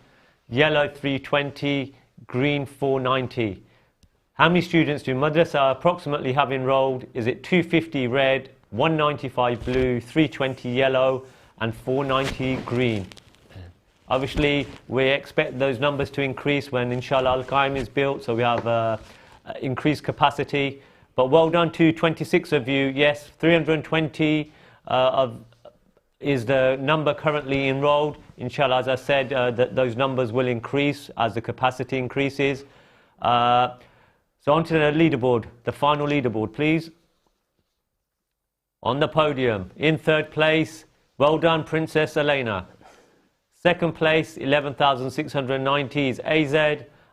[SPEAKER 1] yellow 320, green 490. How many students do Madrasa approximately have enrolled? Is it 250 red, 195 blue, 320 yellow, and 490 green? Obviously, we expect those numbers to increase when Inshallah Al-Qaim is built, so we have increased capacity. But well done to 26 of you. Yes, 320 is the number currently enrolled. Inshallah, as I said, those numbers will increase as the capacity increases. So on to the leaderboard, the final leaderboard, please. On the podium, in third place, well done, Princess Elena. Second place, 11,690 is AZ,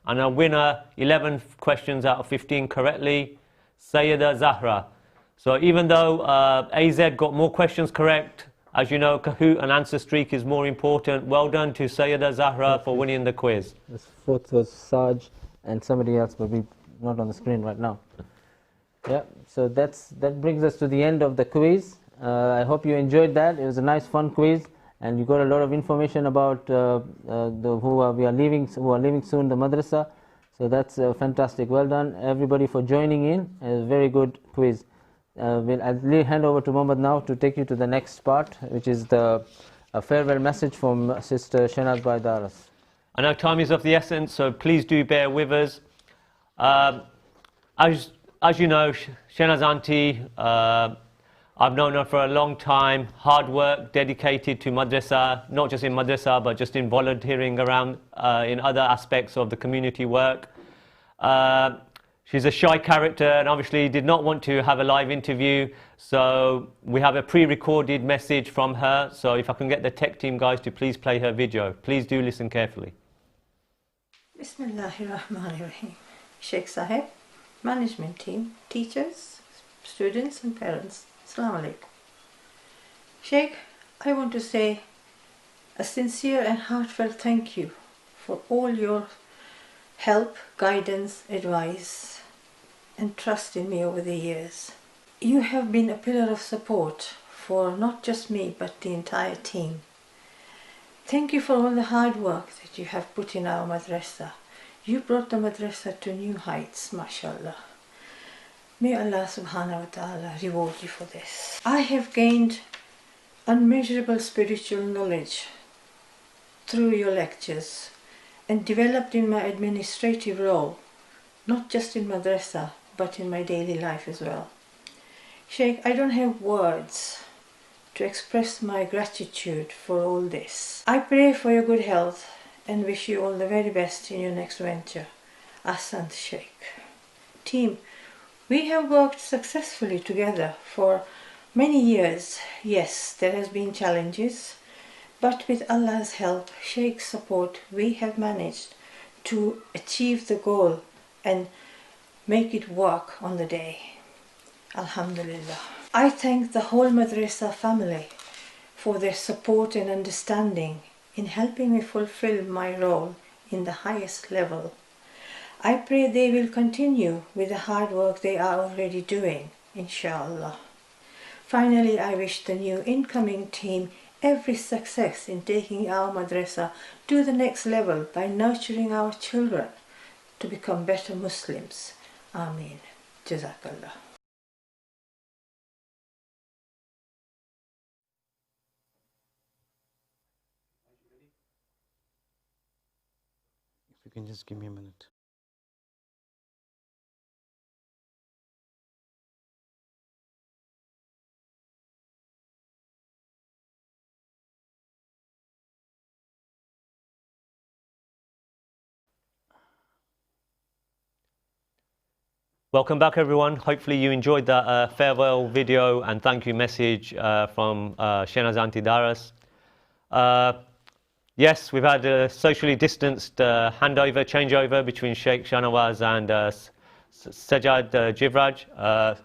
[SPEAKER 1] and a winner, 11 questions out of 15 correctly, Sayyidah Zahra. So even though AZ got more questions correct, as you know, Kahoot and answer streak is more important. Well done to Sayyidah Zahra for winning the quiz.
[SPEAKER 2] The fourth was Saj and somebody else, but we're not on the screen right now. Yeah, so that brings us to the end of the quiz. I hope you enjoyed that. It was a nice, fun quiz, and you got a lot of information about who are leaving soon, the madrasa. So that's fantastic. Well done, everybody, for joining in. A very good quiz. I'll hand over to Mohammed now to take you to the next part, which is the farewell message from Sister Shehnaz Bai Daras.
[SPEAKER 1] I know time is of the essence, so please do bear with us. As you know, Shehnaz Auntie, I've known her for a long time. Hard work, dedicated to madrasa, not just in madrasa, but just in volunteering around in other aspects of the community work. She's a shy character and obviously did not want to have a live interview, so we have a pre-recorded message from her. So if I can get the tech team guys to please play her video. Please do listen carefully.
[SPEAKER 10] Bismillahirrahmanirrahim. Sheikh Sahib, management team, teachers, students and parents. Assalamu alaikum. Sheikh, I want to say a sincere and heartfelt thank you for all your help, guidance, advice and trust in me over the years. You have been a pillar of support for not just me but the entire team. Thank you for all the hard work that you have put in our madrasa. You brought the madrasa to new heights, mashallah. May Allah subhanahu wa ta'ala reward you for this. I have gained unmeasurable spiritual knowledge through your lectures and developed in my administrative role, not just in madrasa, but in my daily life as well. Sheikh, I don't have words to express my gratitude for all this. I pray for your good health and wish you all the very best in your next venture. Ahsant, Sheikh. Team, we have worked successfully together for many years. Yes, there has been challenges, but with Allah's help, Sheikh's support, we have managed to achieve the goal and make it work on the day. Alhamdulillah. I thank the whole madrasa family for their support and understanding in helping me fulfill my role in the highest level. I pray they will continue with the hard work they are already doing, inshallah. Finally, I wish the new incoming team every success in taking our madrasa to the next level by nurturing our children to become better Muslims. Ameen. Jazakallah.
[SPEAKER 2] If you can just give me a minute.
[SPEAKER 1] Welcome back, everyone. Hopefully you enjoyed that farewell video and thank you message from Shehnaz Aunty Daras. Yes, we've had a socially distanced changeover between Sheikh Shahnawaz and Sajjad Jivraj.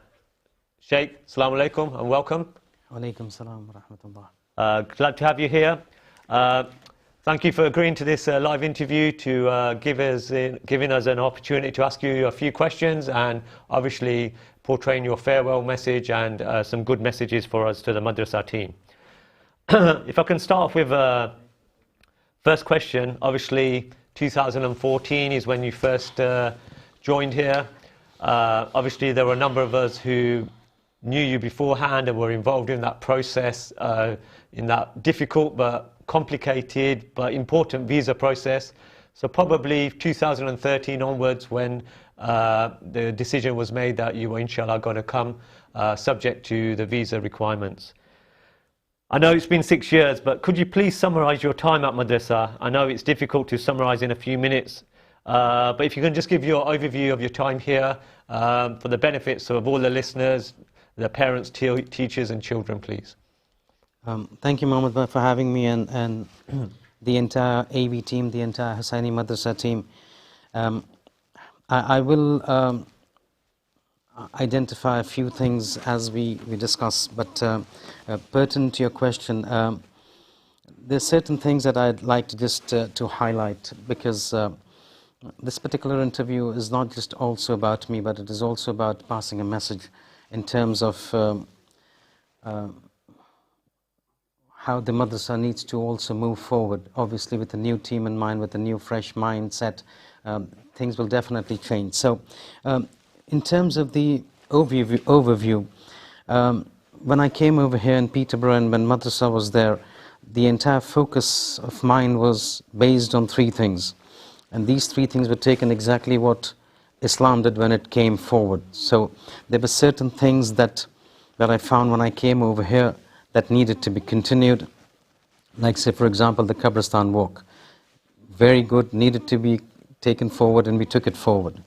[SPEAKER 1] Sheikh, Assalamu alaikum and welcome.
[SPEAKER 2] Wa alaikum salam wa rahmatullah.
[SPEAKER 1] Glad to have you here. Thank you for agreeing to this live interview, to giving us an opportunity to ask you a few questions and obviously portraying your farewell message and some good messages for us to the madrasa team. If I can start off with first question, obviously 2014 is when you first joined here. Obviously there were a number of us who knew you beforehand and were involved in that process, in that difficult but complicated but important visa process. So probably 2013 onwards when the decision was made that you were inshallah going to come subject to the visa requirements. I know it's been 6 years, but could you please summarize your time at madrasa? I know it's difficult to summarize in a few minutes, but if you can just give your overview of your time here for the benefits of all the listeners, the parents, teachers and children, please.
[SPEAKER 2] Thank you, Mohammed, for having me and the entire AV team, the entire Hussaini Madrasa team. I will identify a few things as we discuss, but pertinent to your question, there's certain things that I'd like to just to highlight, because this particular interview is not just also about me, but it is also about passing a message in terms of how the madrasa needs to also move forward. Obviously with a new team in mind, with a new fresh mindset, things will definitely change. So in terms of the overview, when I came over here in Peterborough and when madrasa was there, the entire focus of mine was based on three things. And these three things were taken exactly what Islam did when it came forward. So there were certain things that I found when I came over here that needed to be continued, like say for example the Qabristan walk. Very good, needed to be taken forward, and we took it forward.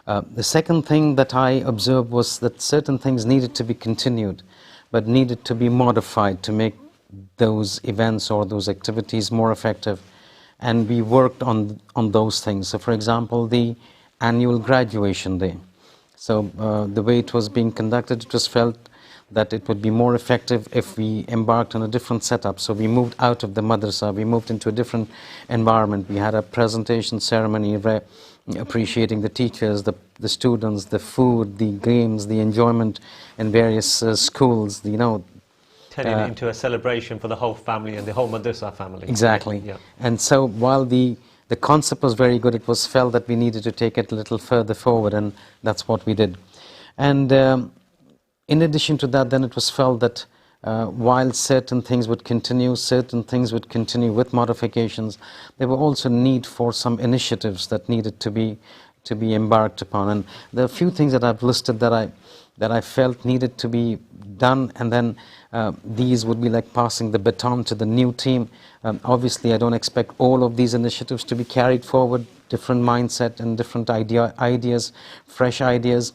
[SPEAKER 2] The second thing that I observed was that certain things needed to be continued, but needed to be modified to make those events or those activities more effective, and we worked on those things. So for example, the annual graduation day. So the way it was being conducted, it was felt that it would be more effective if we embarked on a different setup. So we moved out of the madrasa, we moved into a different environment. We had a presentation ceremony appreciating the teachers, the students, the food, the games, the enjoyment in various schools, you know.
[SPEAKER 1] Turning it into a celebration for the whole family and the whole madrasa family.
[SPEAKER 2] Exactly.
[SPEAKER 1] Yeah.
[SPEAKER 2] And so while the concept was very good, it was felt that we needed to take it a little further forward, and that's what we did. And in addition to that, then it was felt that
[SPEAKER 11] while certain things would continue with modifications, there were also need for some initiatives that needed to be embarked upon. And there are a few things that I've listed that I felt needed to be done, and then these would be like passing the baton to the new team. Obviously, I don't expect all of these initiatives to be carried forward, different mindset and different ideas, fresh ideas,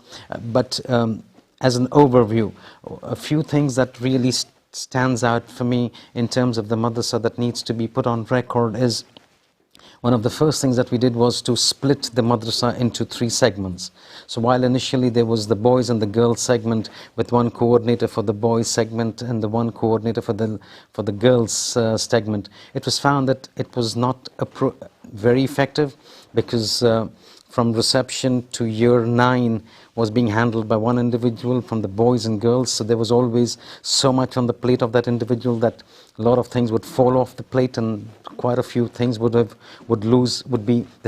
[SPEAKER 11] but as an overview, a few things that really stands out for me in terms of the madrasa that needs to be put on record is, one of the first things that we did was to split the madrasa into 3 segments. So while initially there was the boys and the girls segment with one coordinator for the boys segment and the one coordinator for the girls segment, it was found that it was not very effective, because from reception to year 9 was being handled by one individual from the boys and girls. So there was always so much on the plate of that individual that a lot of things would fall off the plate, and quite a few things the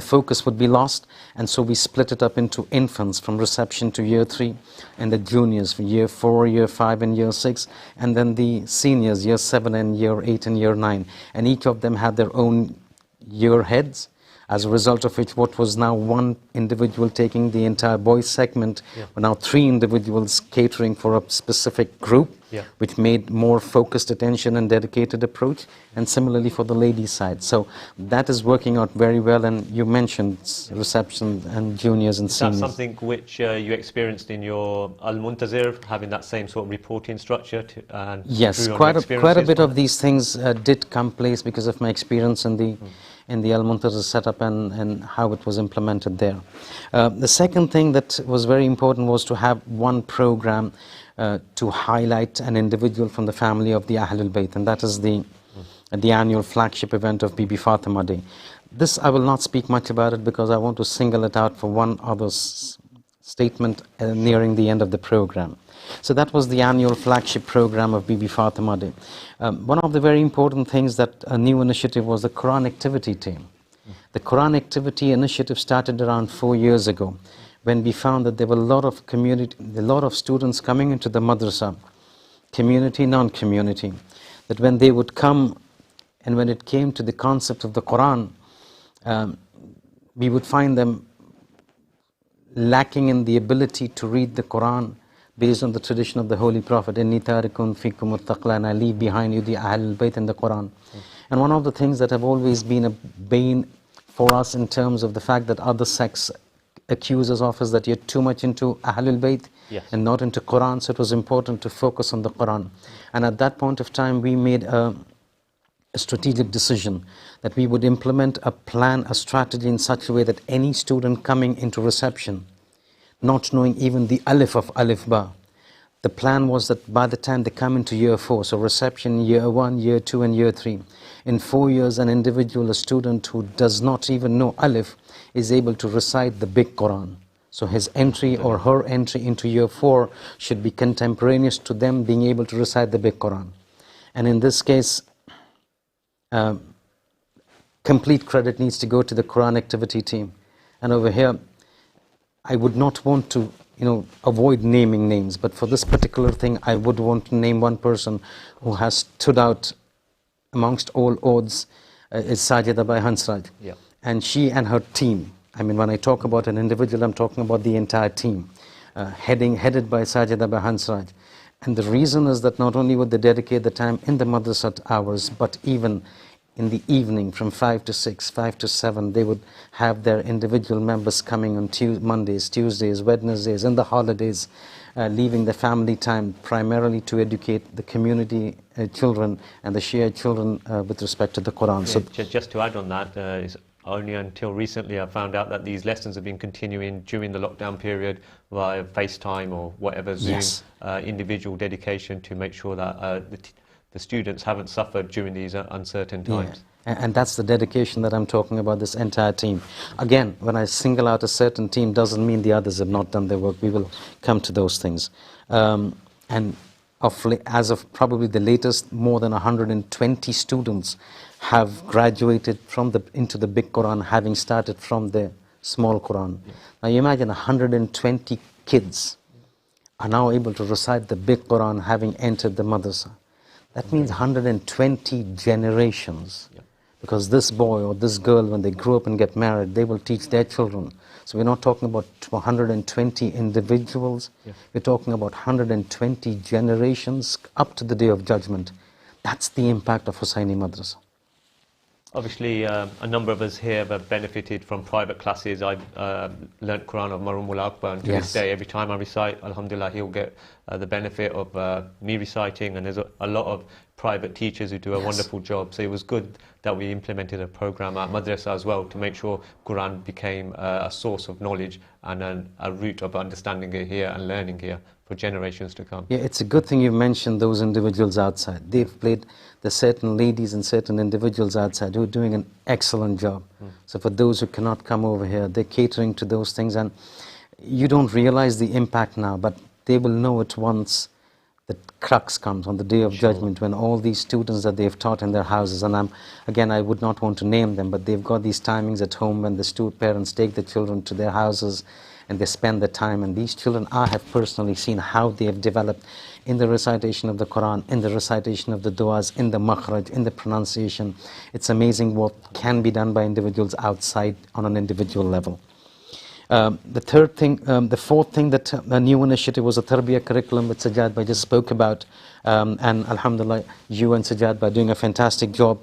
[SPEAKER 11] focus would be lost. And so we split it up into infants from reception to year 3, and the juniors for year 4, year 5 and year 6, and then the seniors year 7 and year 8 and year 9. And each of them had their own year heads, as a result of which what was now one individual taking the entire boys segment, were now 3 individuals catering for a specific group, which made more focused attention and dedicated approach, and similarly for the ladies side. So that is working out very well, and you mentioned reception and juniors and seniors.
[SPEAKER 1] Is that something which you experienced in your Al-Muntazir, having that same sort of reporting structure?
[SPEAKER 11] Yes, quite a bit of these things did come place because of my experience in the Al-Muntazir setup and how it was implemented there. The second thing that was very important was to have one program to highlight an individual from the family of the Ahlul Bayt, and that is the annual flagship event of Bibi Fatima Day. This I will not speak much about it because I want to single it out for one other statement nearing the end of the program. So that was the annual flagship program of Bibi Fatima Day. One of the very important things, that a new initiative, was the Quran activity team. The Quran activity initiative started around 4 years ago, when we found that there were a lot of students coming into the madrasa, community, non-community, that when they would come and when it came to the concept of the Quran, we would find them lacking in the ability to read the Quran based on the tradition of the Holy Prophet. Inni tarikun fikum al-thaqlan, I leave behind you the Ahlul Bayt and the Quran. And one of the things that have always been a bane for us in terms of the fact that other sects accuse us of is that you're too much into Ahlul Bayt and not into Quran, so it was important to focus on the Quran. And at that point of time, we made a strategic decision that we would implement a plan, a strategy in such a way that any student coming into reception, not knowing even the alif of Alif Ba, the plan was that by the time they come into year 4, so reception year 1, year 2 and year 3, in 4 years an individual, a student who does not even know Alif, is able to recite the big Quran. So his entry or her entry into year 4 should be contemporaneous to them being able to recite the big Quran. And in this case, complete credit needs to go to the Quran activity team. And over here, I would not want to, avoid naming names, but for this particular thing, I would want to name one person who has stood out amongst all odds, is Sajida Bai Hansraj. And she and her team, I mean, when I talk about an individual, I'm talking about the entire team, headed by Sajida Bai Hansraj. And the reason is that not only would they dedicate the time in the madrasat hours, but even in the evening from 5 to 6, 5 to 7, they would have their individual members coming on Mondays, Tuesdays, Wednesdays, and the holidays, leaving the family time primarily to educate the community children and the Shia children with respect to the Quran.
[SPEAKER 1] So just to add on that, it's only until recently I found out that these lessons have been continuing during the lockdown period via FaceTime or whatever, Zoom, individual dedication to make sure that the students haven't suffered during these uncertain times.
[SPEAKER 11] And that's the dedication that I'm talking about, this entire team. Again, when I single out a certain team, doesn't mean the others have not done their work. We will come to those things. And as of probably the latest, more than 120 students have graduated into the big Quran, having started from the small Quran. Now you imagine 120 kids are now able to recite the big Quran, having entered the madrasa. That means 120 generations.
[SPEAKER 1] Yeah.
[SPEAKER 11] Because this boy or this girl, when they grow up and get married, they will teach their children. So we're not talking about 120 individuals.
[SPEAKER 1] Yeah.
[SPEAKER 11] We're talking about 120 generations up to the Day of Judgment. That's the impact of Hussaini Madrasa.
[SPEAKER 1] Obviously, a number of us here have benefited from private classes. I've learnt Quran of Marumul Akbar, and to
[SPEAKER 11] Yes.
[SPEAKER 1] this day, every time I recite, alhamdulillah, he'll get the benefit of me reciting, and there's a lot of private teachers who do a
[SPEAKER 11] Yes.
[SPEAKER 1] wonderful job. So it was good that we implemented a program at Madrasa as well to make sure Quran became a source of knowledge and a route of understanding it here and learning here for generations to come.
[SPEAKER 11] Yeah, it's a good thing you mentioned those individuals outside. They've played the certain ladies and certain individuals outside who are doing an excellent job. So for those who cannot come over here, they're catering to those things, and you don't realize the impact now, but they will know it once the crux comes on the Day of Judgment, when all these students that they've taught in their houses, and I would not want to name them, but they've got these timings at home when the parents take the children to their houses and they spend the time, and these children, I have personally seen how they have developed in the recitation of the Quran, in the recitation of the du'as, in the makhraj, in the pronunciation. It's amazing what can be done by individuals outside on an individual level. The fourth thing, that a new initiative was a Tarbiyah curriculum that Sajjad Bhai just spoke about, and Alhamdulillah, you and Sajjad Bhai are doing a fantastic job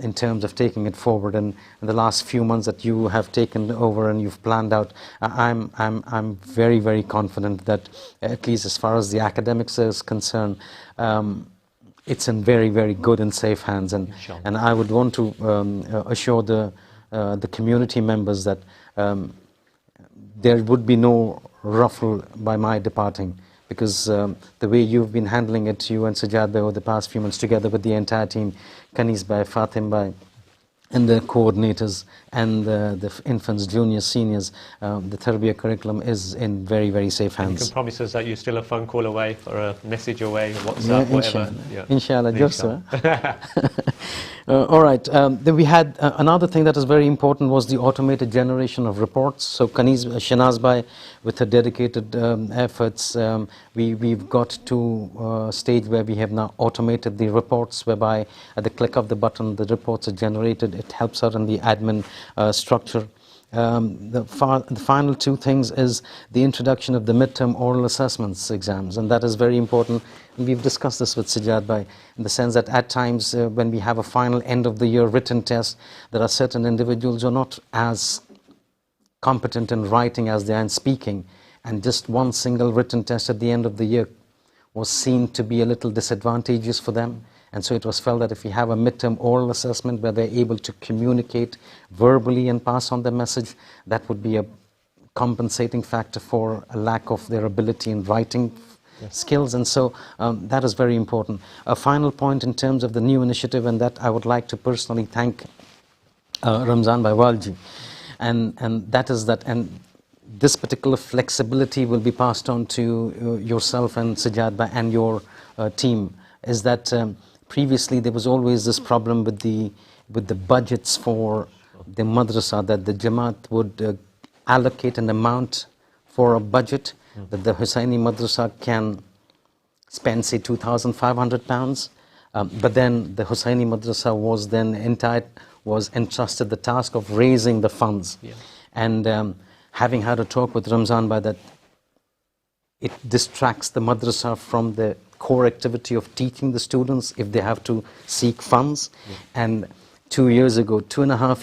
[SPEAKER 11] in terms of taking it forward. And in the last few months that you have taken over and you've planned out, I'm very, very confident that, at least as far as the academics is concerned, it's in very, very good and safe hands. And I would want to assure the community members that there would be no ruffle by my departing, because the way you've been handling it, you and Sajjad Bhai, over the past few months, together with the entire team, Kanis Bhai, Fatim Bhai, and the coordinators and the infants, juniors, seniors, the Tarbiyah curriculum is in very, very safe hands.
[SPEAKER 1] And you can promise us that you're still a phone call away or a message away, WhatsApp, whatever.
[SPEAKER 11] Inshallah, Joseph. All right. Then we had another thing that is very important was the automated generation of reports. So Shehnaz Bhai, with her dedicated efforts, we've got to a stage where we have now automated the reports, whereby at the click of the button, the reports are generated. It helps out in the admin structure. The final two things is the introduction of the midterm oral assessments exams, and that is very important. And we've discussed this with Sajjad Bhai, in the sense that at times when we have a final end of the year written test, there are certain individuals who are not as competent in writing as they are in speaking, and just one single written test at the end of the year was seen to be a little disadvantageous for them. And so it was felt that if we have a midterm oral assessment where they're able to communicate verbally and pass on the message, that would be a compensating factor for a lack of their ability in writing skills. And so that is very important. A final point in terms of the new initiative, and that I would like to personally thank Ramzan Bhai Walji, and that is that, and this particular flexibility will be passed on to yourself and Sajjad Bhai and your team, is that previously there was always this problem with the budgets for the madrasa, that the Jamaat would allocate an amount for a budget that the Hussaini madrasa can spend, say, £2,500, but then the Hussaini madrasa was entrusted the task of raising the funds. And having had a talk with Ramzan Bhai, that it distracts the madrasa from the core activity of teaching the students if they have to seek funds. And 2.5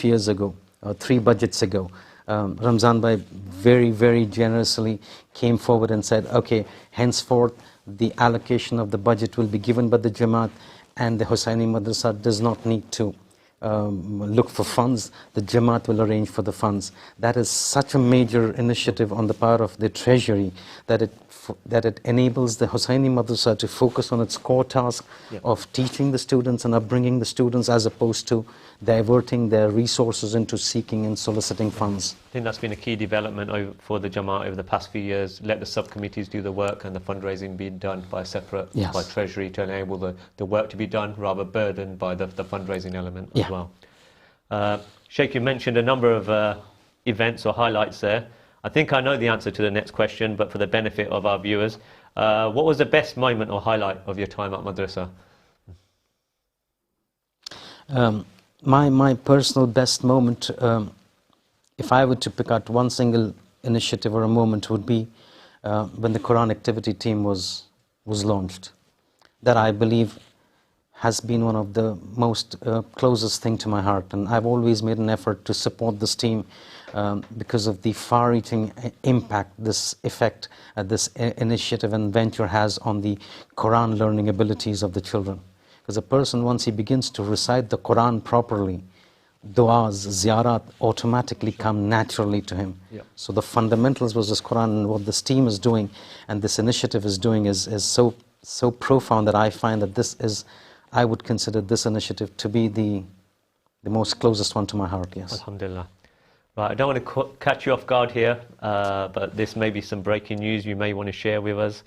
[SPEAKER 11] years ago, or 3 budgets ago, Ramzan Bhai very, very generously came forward and said, okay, henceforth the allocation of the budget will be given by the Jamaat, and the Hussaini madrasa does not need to look for funds. The Jamaat will arrange for the funds. That is such a major initiative on the part of the treasury, that it enables the Hussaini madrasa to focus on its core task of teaching the students and upbringing the students, as opposed to diverting their resources into seeking and soliciting funds.
[SPEAKER 1] I think that's been a key development for the Jamaat over the past few years. Let the subcommittees do the work and the fundraising be done by by Treasury, to enable the work to be done, rather burdened by the fundraising element as well. Sheikh, you mentioned a number of events or highlights there. I think I know the answer to the next question, but for the benefit of our viewers, what was the best moment or highlight of your time at madrasa?
[SPEAKER 11] My personal best moment, if I were to pick out one single initiative or a moment, would be when the Quran activity team was launched. That I believe has been one of the most closest thing to my heart, and I've always made an effort to support this team because of the far-reaching impact this initiative and venture has on the Quran learning abilities of the children. Because a person, once he begins to recite the Quran properly, du'as, ziyarat automatically come naturally to him.
[SPEAKER 1] Yeah.
[SPEAKER 11] So the fundamentals was this Quran, and what this team is doing and this initiative is doing is so profound that I find that I would consider this initiative to be the most closest one to my heart, yes.
[SPEAKER 1] Alhamdulillah. Right, I don't want to catch you off guard here, but this may be some breaking news you may want to share with us.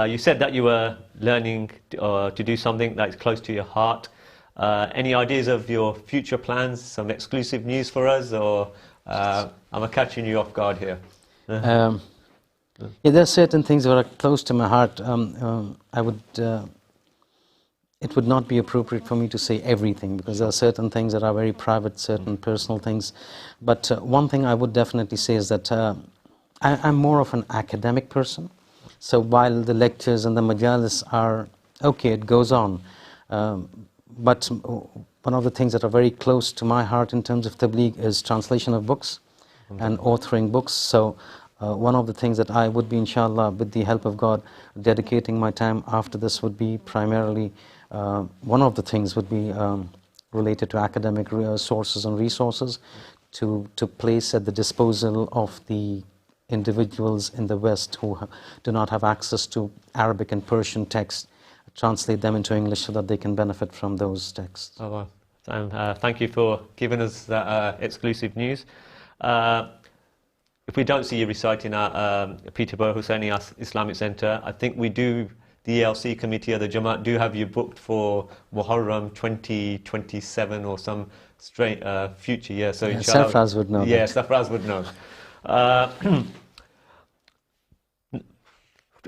[SPEAKER 1] You said that you were learning to do something that's close to your heart. Any ideas of your future plans, some exclusive news for us, or am I catching you off guard here?
[SPEAKER 11] Yeah, there are certain things that are close to my heart. It would not be appropriate for me to say everything, because there are certain things that are very private, certain personal things. But one thing I would definitely say is that I'm more of an academic person. So while the lectures and the majalis are okay, it goes on. But one of the things that are very close to my heart in terms of tabligh is translation of books and authoring books. So one of the things that I would be, inshallah, with the help of God, dedicating my time after this would be primarily, one of the things would be related to academic sources and resources to place at the disposal of the individuals in the West who do not have access to Arabic and Persian texts, translate them into English so that they can benefit from those texts.
[SPEAKER 1] Oh, well. Thank you for giving us that exclusive news. If we don't see you reciting at Peterborough Husseini Islamic Centre, I think we do, the ELC committee of the Jamaat do have you booked for Muharram 2027 or some straight future year. So inshallah,
[SPEAKER 11] Safraz would know.
[SPEAKER 1] Yeah, Safraz would know.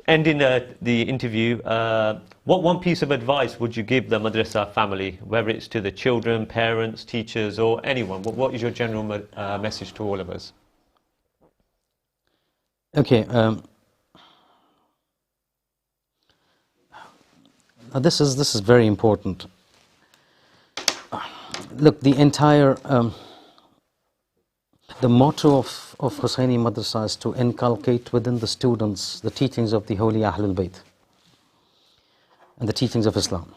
[SPEAKER 1] Ending the interview, what one piece of advice would you give the madrasa family, whether it's to the children, parents, teachers, or anyone? What is your general message to all of us?
[SPEAKER 11] Okay. This is very important. Look, the entire the motto of Husseini Madrasa is to inculcate within the students the teachings of the holy Ahlul Bayt and the teachings of Islam.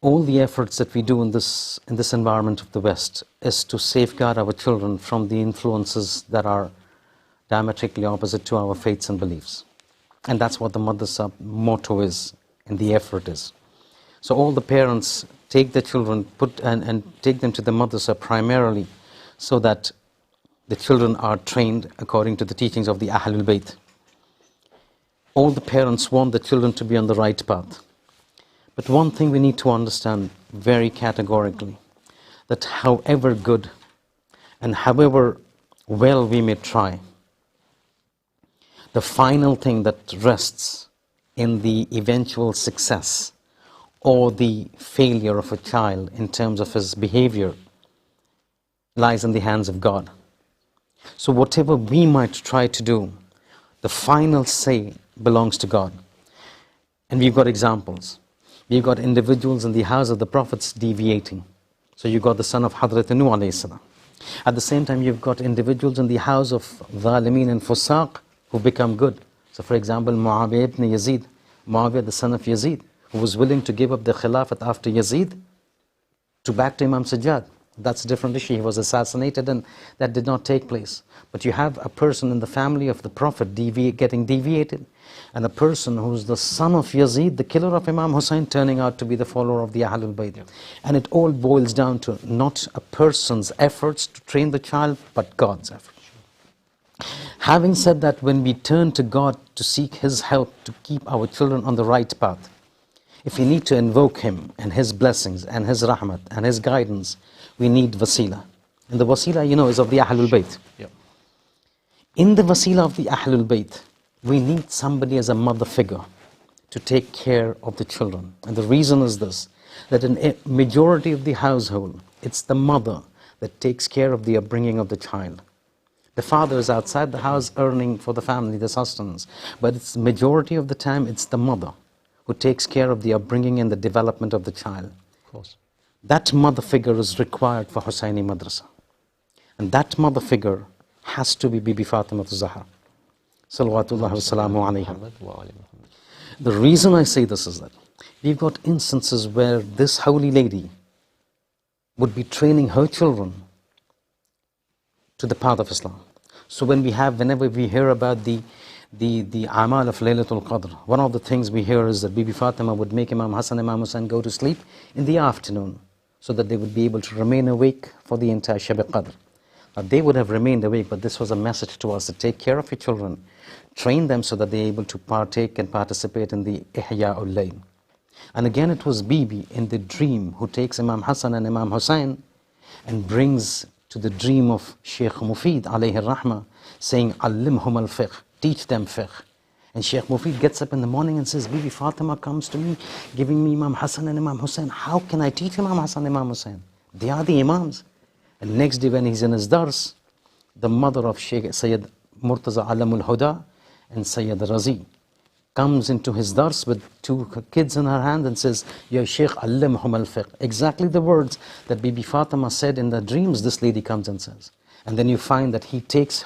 [SPEAKER 11] All the efforts that we do in this environment of the West is to safeguard our children from the influences that are diametrically opposite to our faiths and beliefs. And that's what the Madrasa motto is, and the effort is. So all the parents take their children and take them to the Madrasa primarily so that the children are trained according to the teachings of the Ahlul Bayt. All the parents want the children to be on the right path. But one thing we need to understand very categorically, that however good and however well we may try, the final thing that rests in the eventual success or the failure of a child in terms of his behavior lies in the hands of God. So whatever we might try to do, the final say belongs to God. And we've got examples. We've got individuals in the house of the prophets deviating. So you've got the son of Hadrat Nuh alayhi salam. At the same time, you've got individuals in the house of Zalimeen and Fusaq who become good. So for example, Muawiyah ibn Yazid, Muawiyah the son of Yazid, who was willing to give up the Khilafat after Yazid to back to Imam Sajjad. That's a different issue. He was assassinated and that did not take place. But you have a person in the family of the Prophet getting deviated, and a person who's the son of Yazid, the killer of Imam Hussein, turning out to be the follower of the Ahlul Bayt. Yeah. And it all boils down to not a person's efforts to train the child, but God's efforts. Having said that, when we turn to God to seek His help to keep our children on the right path, if we need to invoke Him and His blessings and His rahmat and His guidance, we need wasila. And the wasila, is of the Ahlul Bayt.
[SPEAKER 1] Yep.
[SPEAKER 11] In the wasila of the Ahlul Bayt, we need somebody as a mother figure to take care of the children. And the reason is this, that in a majority of the household, it's the mother that takes care of the upbringing of the child. The father is outside the house earning for the family, the sustenance. But it's majority of the time, it's the mother who takes care of the upbringing and the development of the child.
[SPEAKER 1] Of course.
[SPEAKER 11] That mother figure is required for Hussaini Madrasa. And that mother figure has to be Bibi Fatima Zahra. Salawatullah wa salamu alayha. The reason I say this is that we've got instances where this holy lady would be training her children to the path of Islam. So whenever we hear about the amal of Laylatul Qadr, one of the things we hear is that Bibi Fatima would make Imam Hassan and Imam Hussain go to sleep in the afternoon so that they would be able to remain awake for the entire Shab-e-Qadr. Now, they would have remained awake, but this was a message to us to take care of your children, train them so that they're able to partake and participate in the Ihya'ul Layl. And again, it was Bibi in the dream who takes Imam Hassan and Imam Hussain and brings to the dream of Sheikh Mufid alayhi rahmah, saying, Allimhum al-fiqh, teach them fiqh. And Sheikh Mufid gets up in the morning and says, Bibi Fatima comes to me, giving me Imam Hassan and Imam Hussain. How can I teach Imam Hassan and Imam Hussain? They are the Imams. And next day when he's in his dars, the mother of Sheikh Sayyid Murtaza Alamul Huda and Sayyid Razi comes into his dars with two kids in her hand and says, Ya Sheikh Allimhum al-fiqh. Exactly the words that Bibi Fatima said in the dreams, this lady comes and says. And then you find that he takes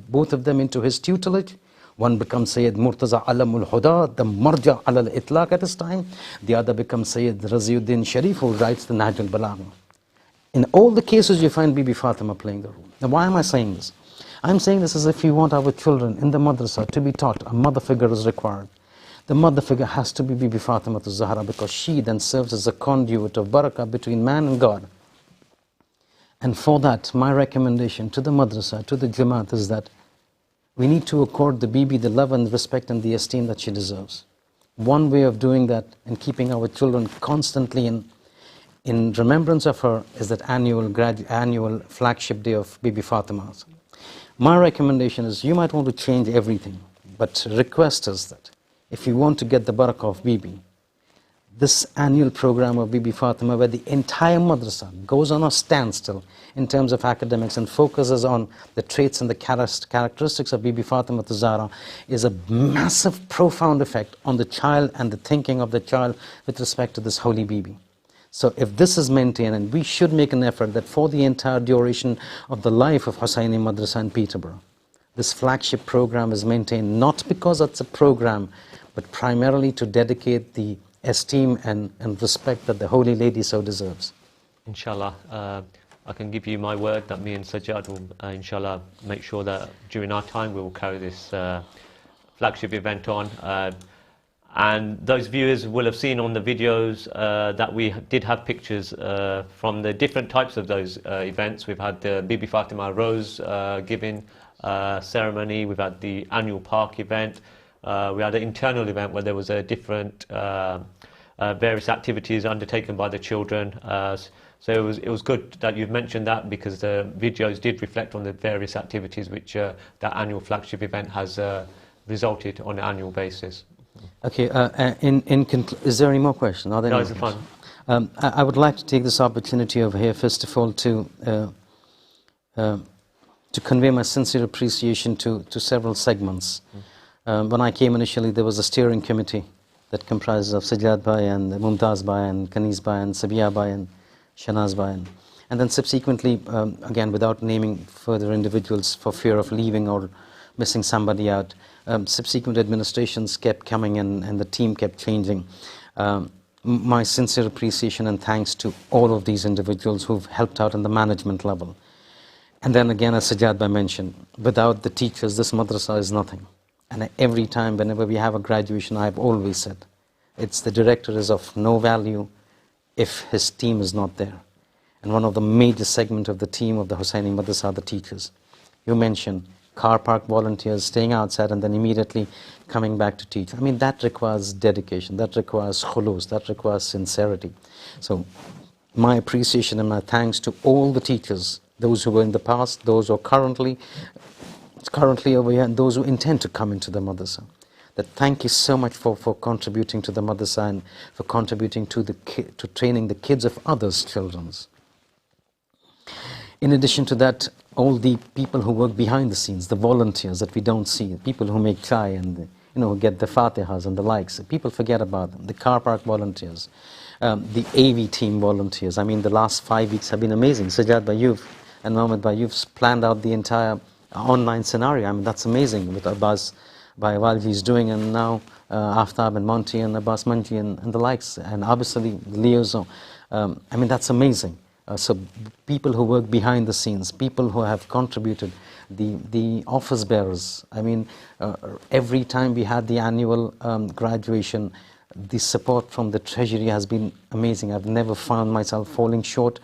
[SPEAKER 11] both of them into his tutelage. One becomes Sayyid Murtaza Alamul Huda, the Marja al Itlaq at his time. The other becomes Sayyid Raziuddin Sharif, who writes the Nahj al-Balagha. In all the cases, you find Bibi Fatima playing the role. Now, why am I saying this? I'm saying this as if you want our children in the madrasa to be taught, a mother figure is required. The mother figure has to be Bibi Fatima Zahra, because she then serves as a conduit of barakah between man and God. And for that, my recommendation to the madrasa, to the Jamaat, is that we need to accord the Bibi the love and respect and the esteem that she deserves. One way of doing that and keeping our children constantly in remembrance of her is that annual flagship day of Bibi Fatima's. My recommendation is, you might want to change everything, but request is that if you want to get the barakah of Bibi, this annual program of Bibi Fatima, where the entire madrasa goes on a standstill in terms of academics and focuses on the traits and the characteristics of Bibi Fatima Zahra, is a massive, profound effect on the child and the thinking of the child with respect to this holy Bibi. So if this is maintained, and we should make an effort that for the entire duration of the life of Hussaini Madrasa in Peterborough, this flagship program is maintained, not because it's a program, but primarily to dedicate the esteem and respect that the Holy Lady so deserves.
[SPEAKER 1] Inshallah, I can give you my word that me and Sajjad will, inshallah, make sure that during our time we will carry this flagship event on. And those viewers will have seen on the videos that we did have pictures from the different types of those events. We've had the Bibi Fatima Rose giving ceremony, we've had the annual park event, we had an internal event where there was a different various activities undertaken by the children. So it was good that you've mentioned that, because the videos did reflect on the various activities which that annual flagship event has resulted on an annual basis.
[SPEAKER 11] Okay, is there any more questions? Are there
[SPEAKER 1] no,
[SPEAKER 11] any
[SPEAKER 1] it's
[SPEAKER 11] more
[SPEAKER 1] fine.
[SPEAKER 11] I would like to take this opportunity over here, first of all, to convey my sincere appreciation to several segments. When I came initially, there was a steering committee that comprises of Sajjad Bhai and Mumtaz Bhai and Kanis Bhai and Sabiya Bhai and Shanaz Bhai. And then subsequently, again, without naming further individuals for fear of leaving or missing somebody out, subsequent administrations kept coming in and the team kept changing. My sincere appreciation and thanks to all of these individuals who've helped out in the management level. And then again, as Sajjad Bhai mentioned, without the teachers, this madrasa is nothing. And every time, whenever we have a graduation, I've always said, it's the director is of no value if his team is not there. And one of the major segment of the team of the Hussaini Madrasa are the teachers. You mentioned car park volunteers staying outside and then immediately coming back to teach. I mean, that requires dedication, that requires khulus, that requires sincerity. So my appreciation and my thanks to all the teachers, those who were in the past, those who are currently over here, and those who intend to come into the madrasa. that thank you so much for contributing to the madrasa and for contributing to to training the kids of others' children. In addition to that, all the people who work behind the scenes, the volunteers that we don't see, people who make chai and who get the fatihas and the likes, people forget about them. The car park volunteers, the AV team volunteers. I mean, the last 5 weeks have been amazing. Sajjad Bayuf and Mohammed Bayuf's planned out the entire online scenario. I mean, that's amazing with Abbas Bayawalji is doing, and now Aftab and Monty and Abbas Manji and the likes, and obviously Leozo. I mean, that's amazing. So people who work behind the scenes, people who have contributed, the office bearers. I mean, every time we had the annual graduation, the support from the treasury has been amazing. I've never found myself falling short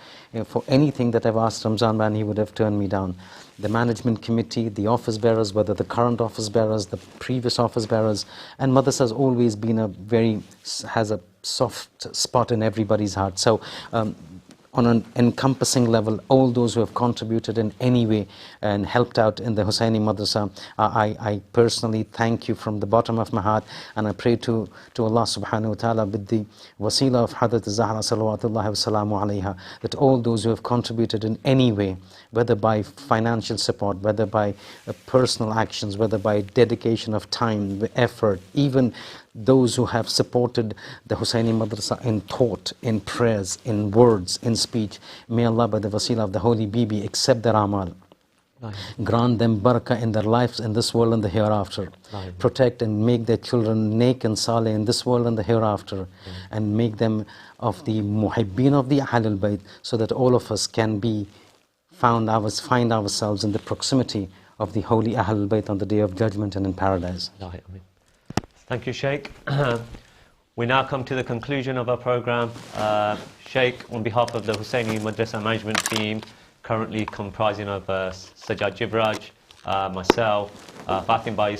[SPEAKER 11] for anything that I've asked Ramzan Man, he would have turned me down. The management committee, the office bearers, whether the current office bearers, the previous office bearers, and Madrasa has always been has a soft spot in everybody's heart. So on an encompassing level, all those who have contributed in any way and helped out in the Hussaini Madrasa, I personally thank you from the bottom of my heart, and I pray to Allah subhanahu wa ta'ala with the wasila of Hadrat Zahra salawatullahi wa salamu alayha, that all those who have contributed in any way, whether by financial support, whether by personal actions, whether by dedication of time, effort, even those who have supported the Hussaini Madrasa in thought, in prayers, in words, in speech, may Allah by the wasila of the Holy Bibi accept their amal. Grant them barakah in their lives in this world and the hereafter. Protect and make their children neek and saleh in this world and the hereafter. And make them of the muhibbin of the Ahlul Bayt, so that all of us can be find ourselves in the proximity of the holy Ahlul Bayt on the Day of Judgment and in paradise.
[SPEAKER 1] Thank you, Sheikh. We now come to the conclusion of our program. Sheikh, on behalf of the Hussaini Madrasa management team, currently comprising of Sajjad Jibraj, myself, Fatim Bai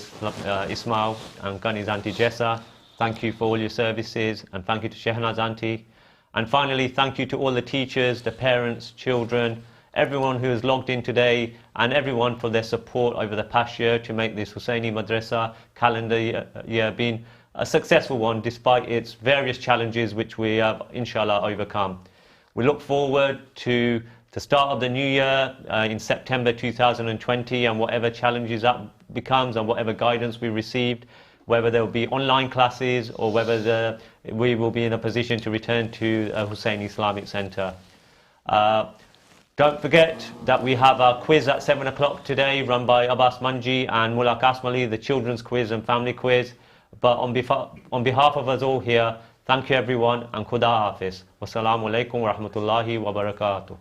[SPEAKER 1] Ismail, and Gani's Auntie Jessa, thank you for all your services, and thank you to Shehnaz Auntie. And finally, thank you to all the teachers, the parents, children, everyone who has logged in today, and everyone for their support over the past year to make this Hussaini Madrasa calendar year been a successful one, despite its various challenges which we have inshallah overcome. We look forward to the start of the new year in September 2020, and whatever challenges that becomes and whatever guidance we received, whether there will be online classes or whether we will be in a position to return to Hussain Islamic Centre. Don't forget that we have our quiz at 7 o'clock today, run by Abbas Manji and Mullah Kasmali, the children's quiz and family quiz. But on behalf of us all here, thank you everyone, and Khuda Hafiz. Wassalamu alaikum wa rahmatullahi wa barakatuh.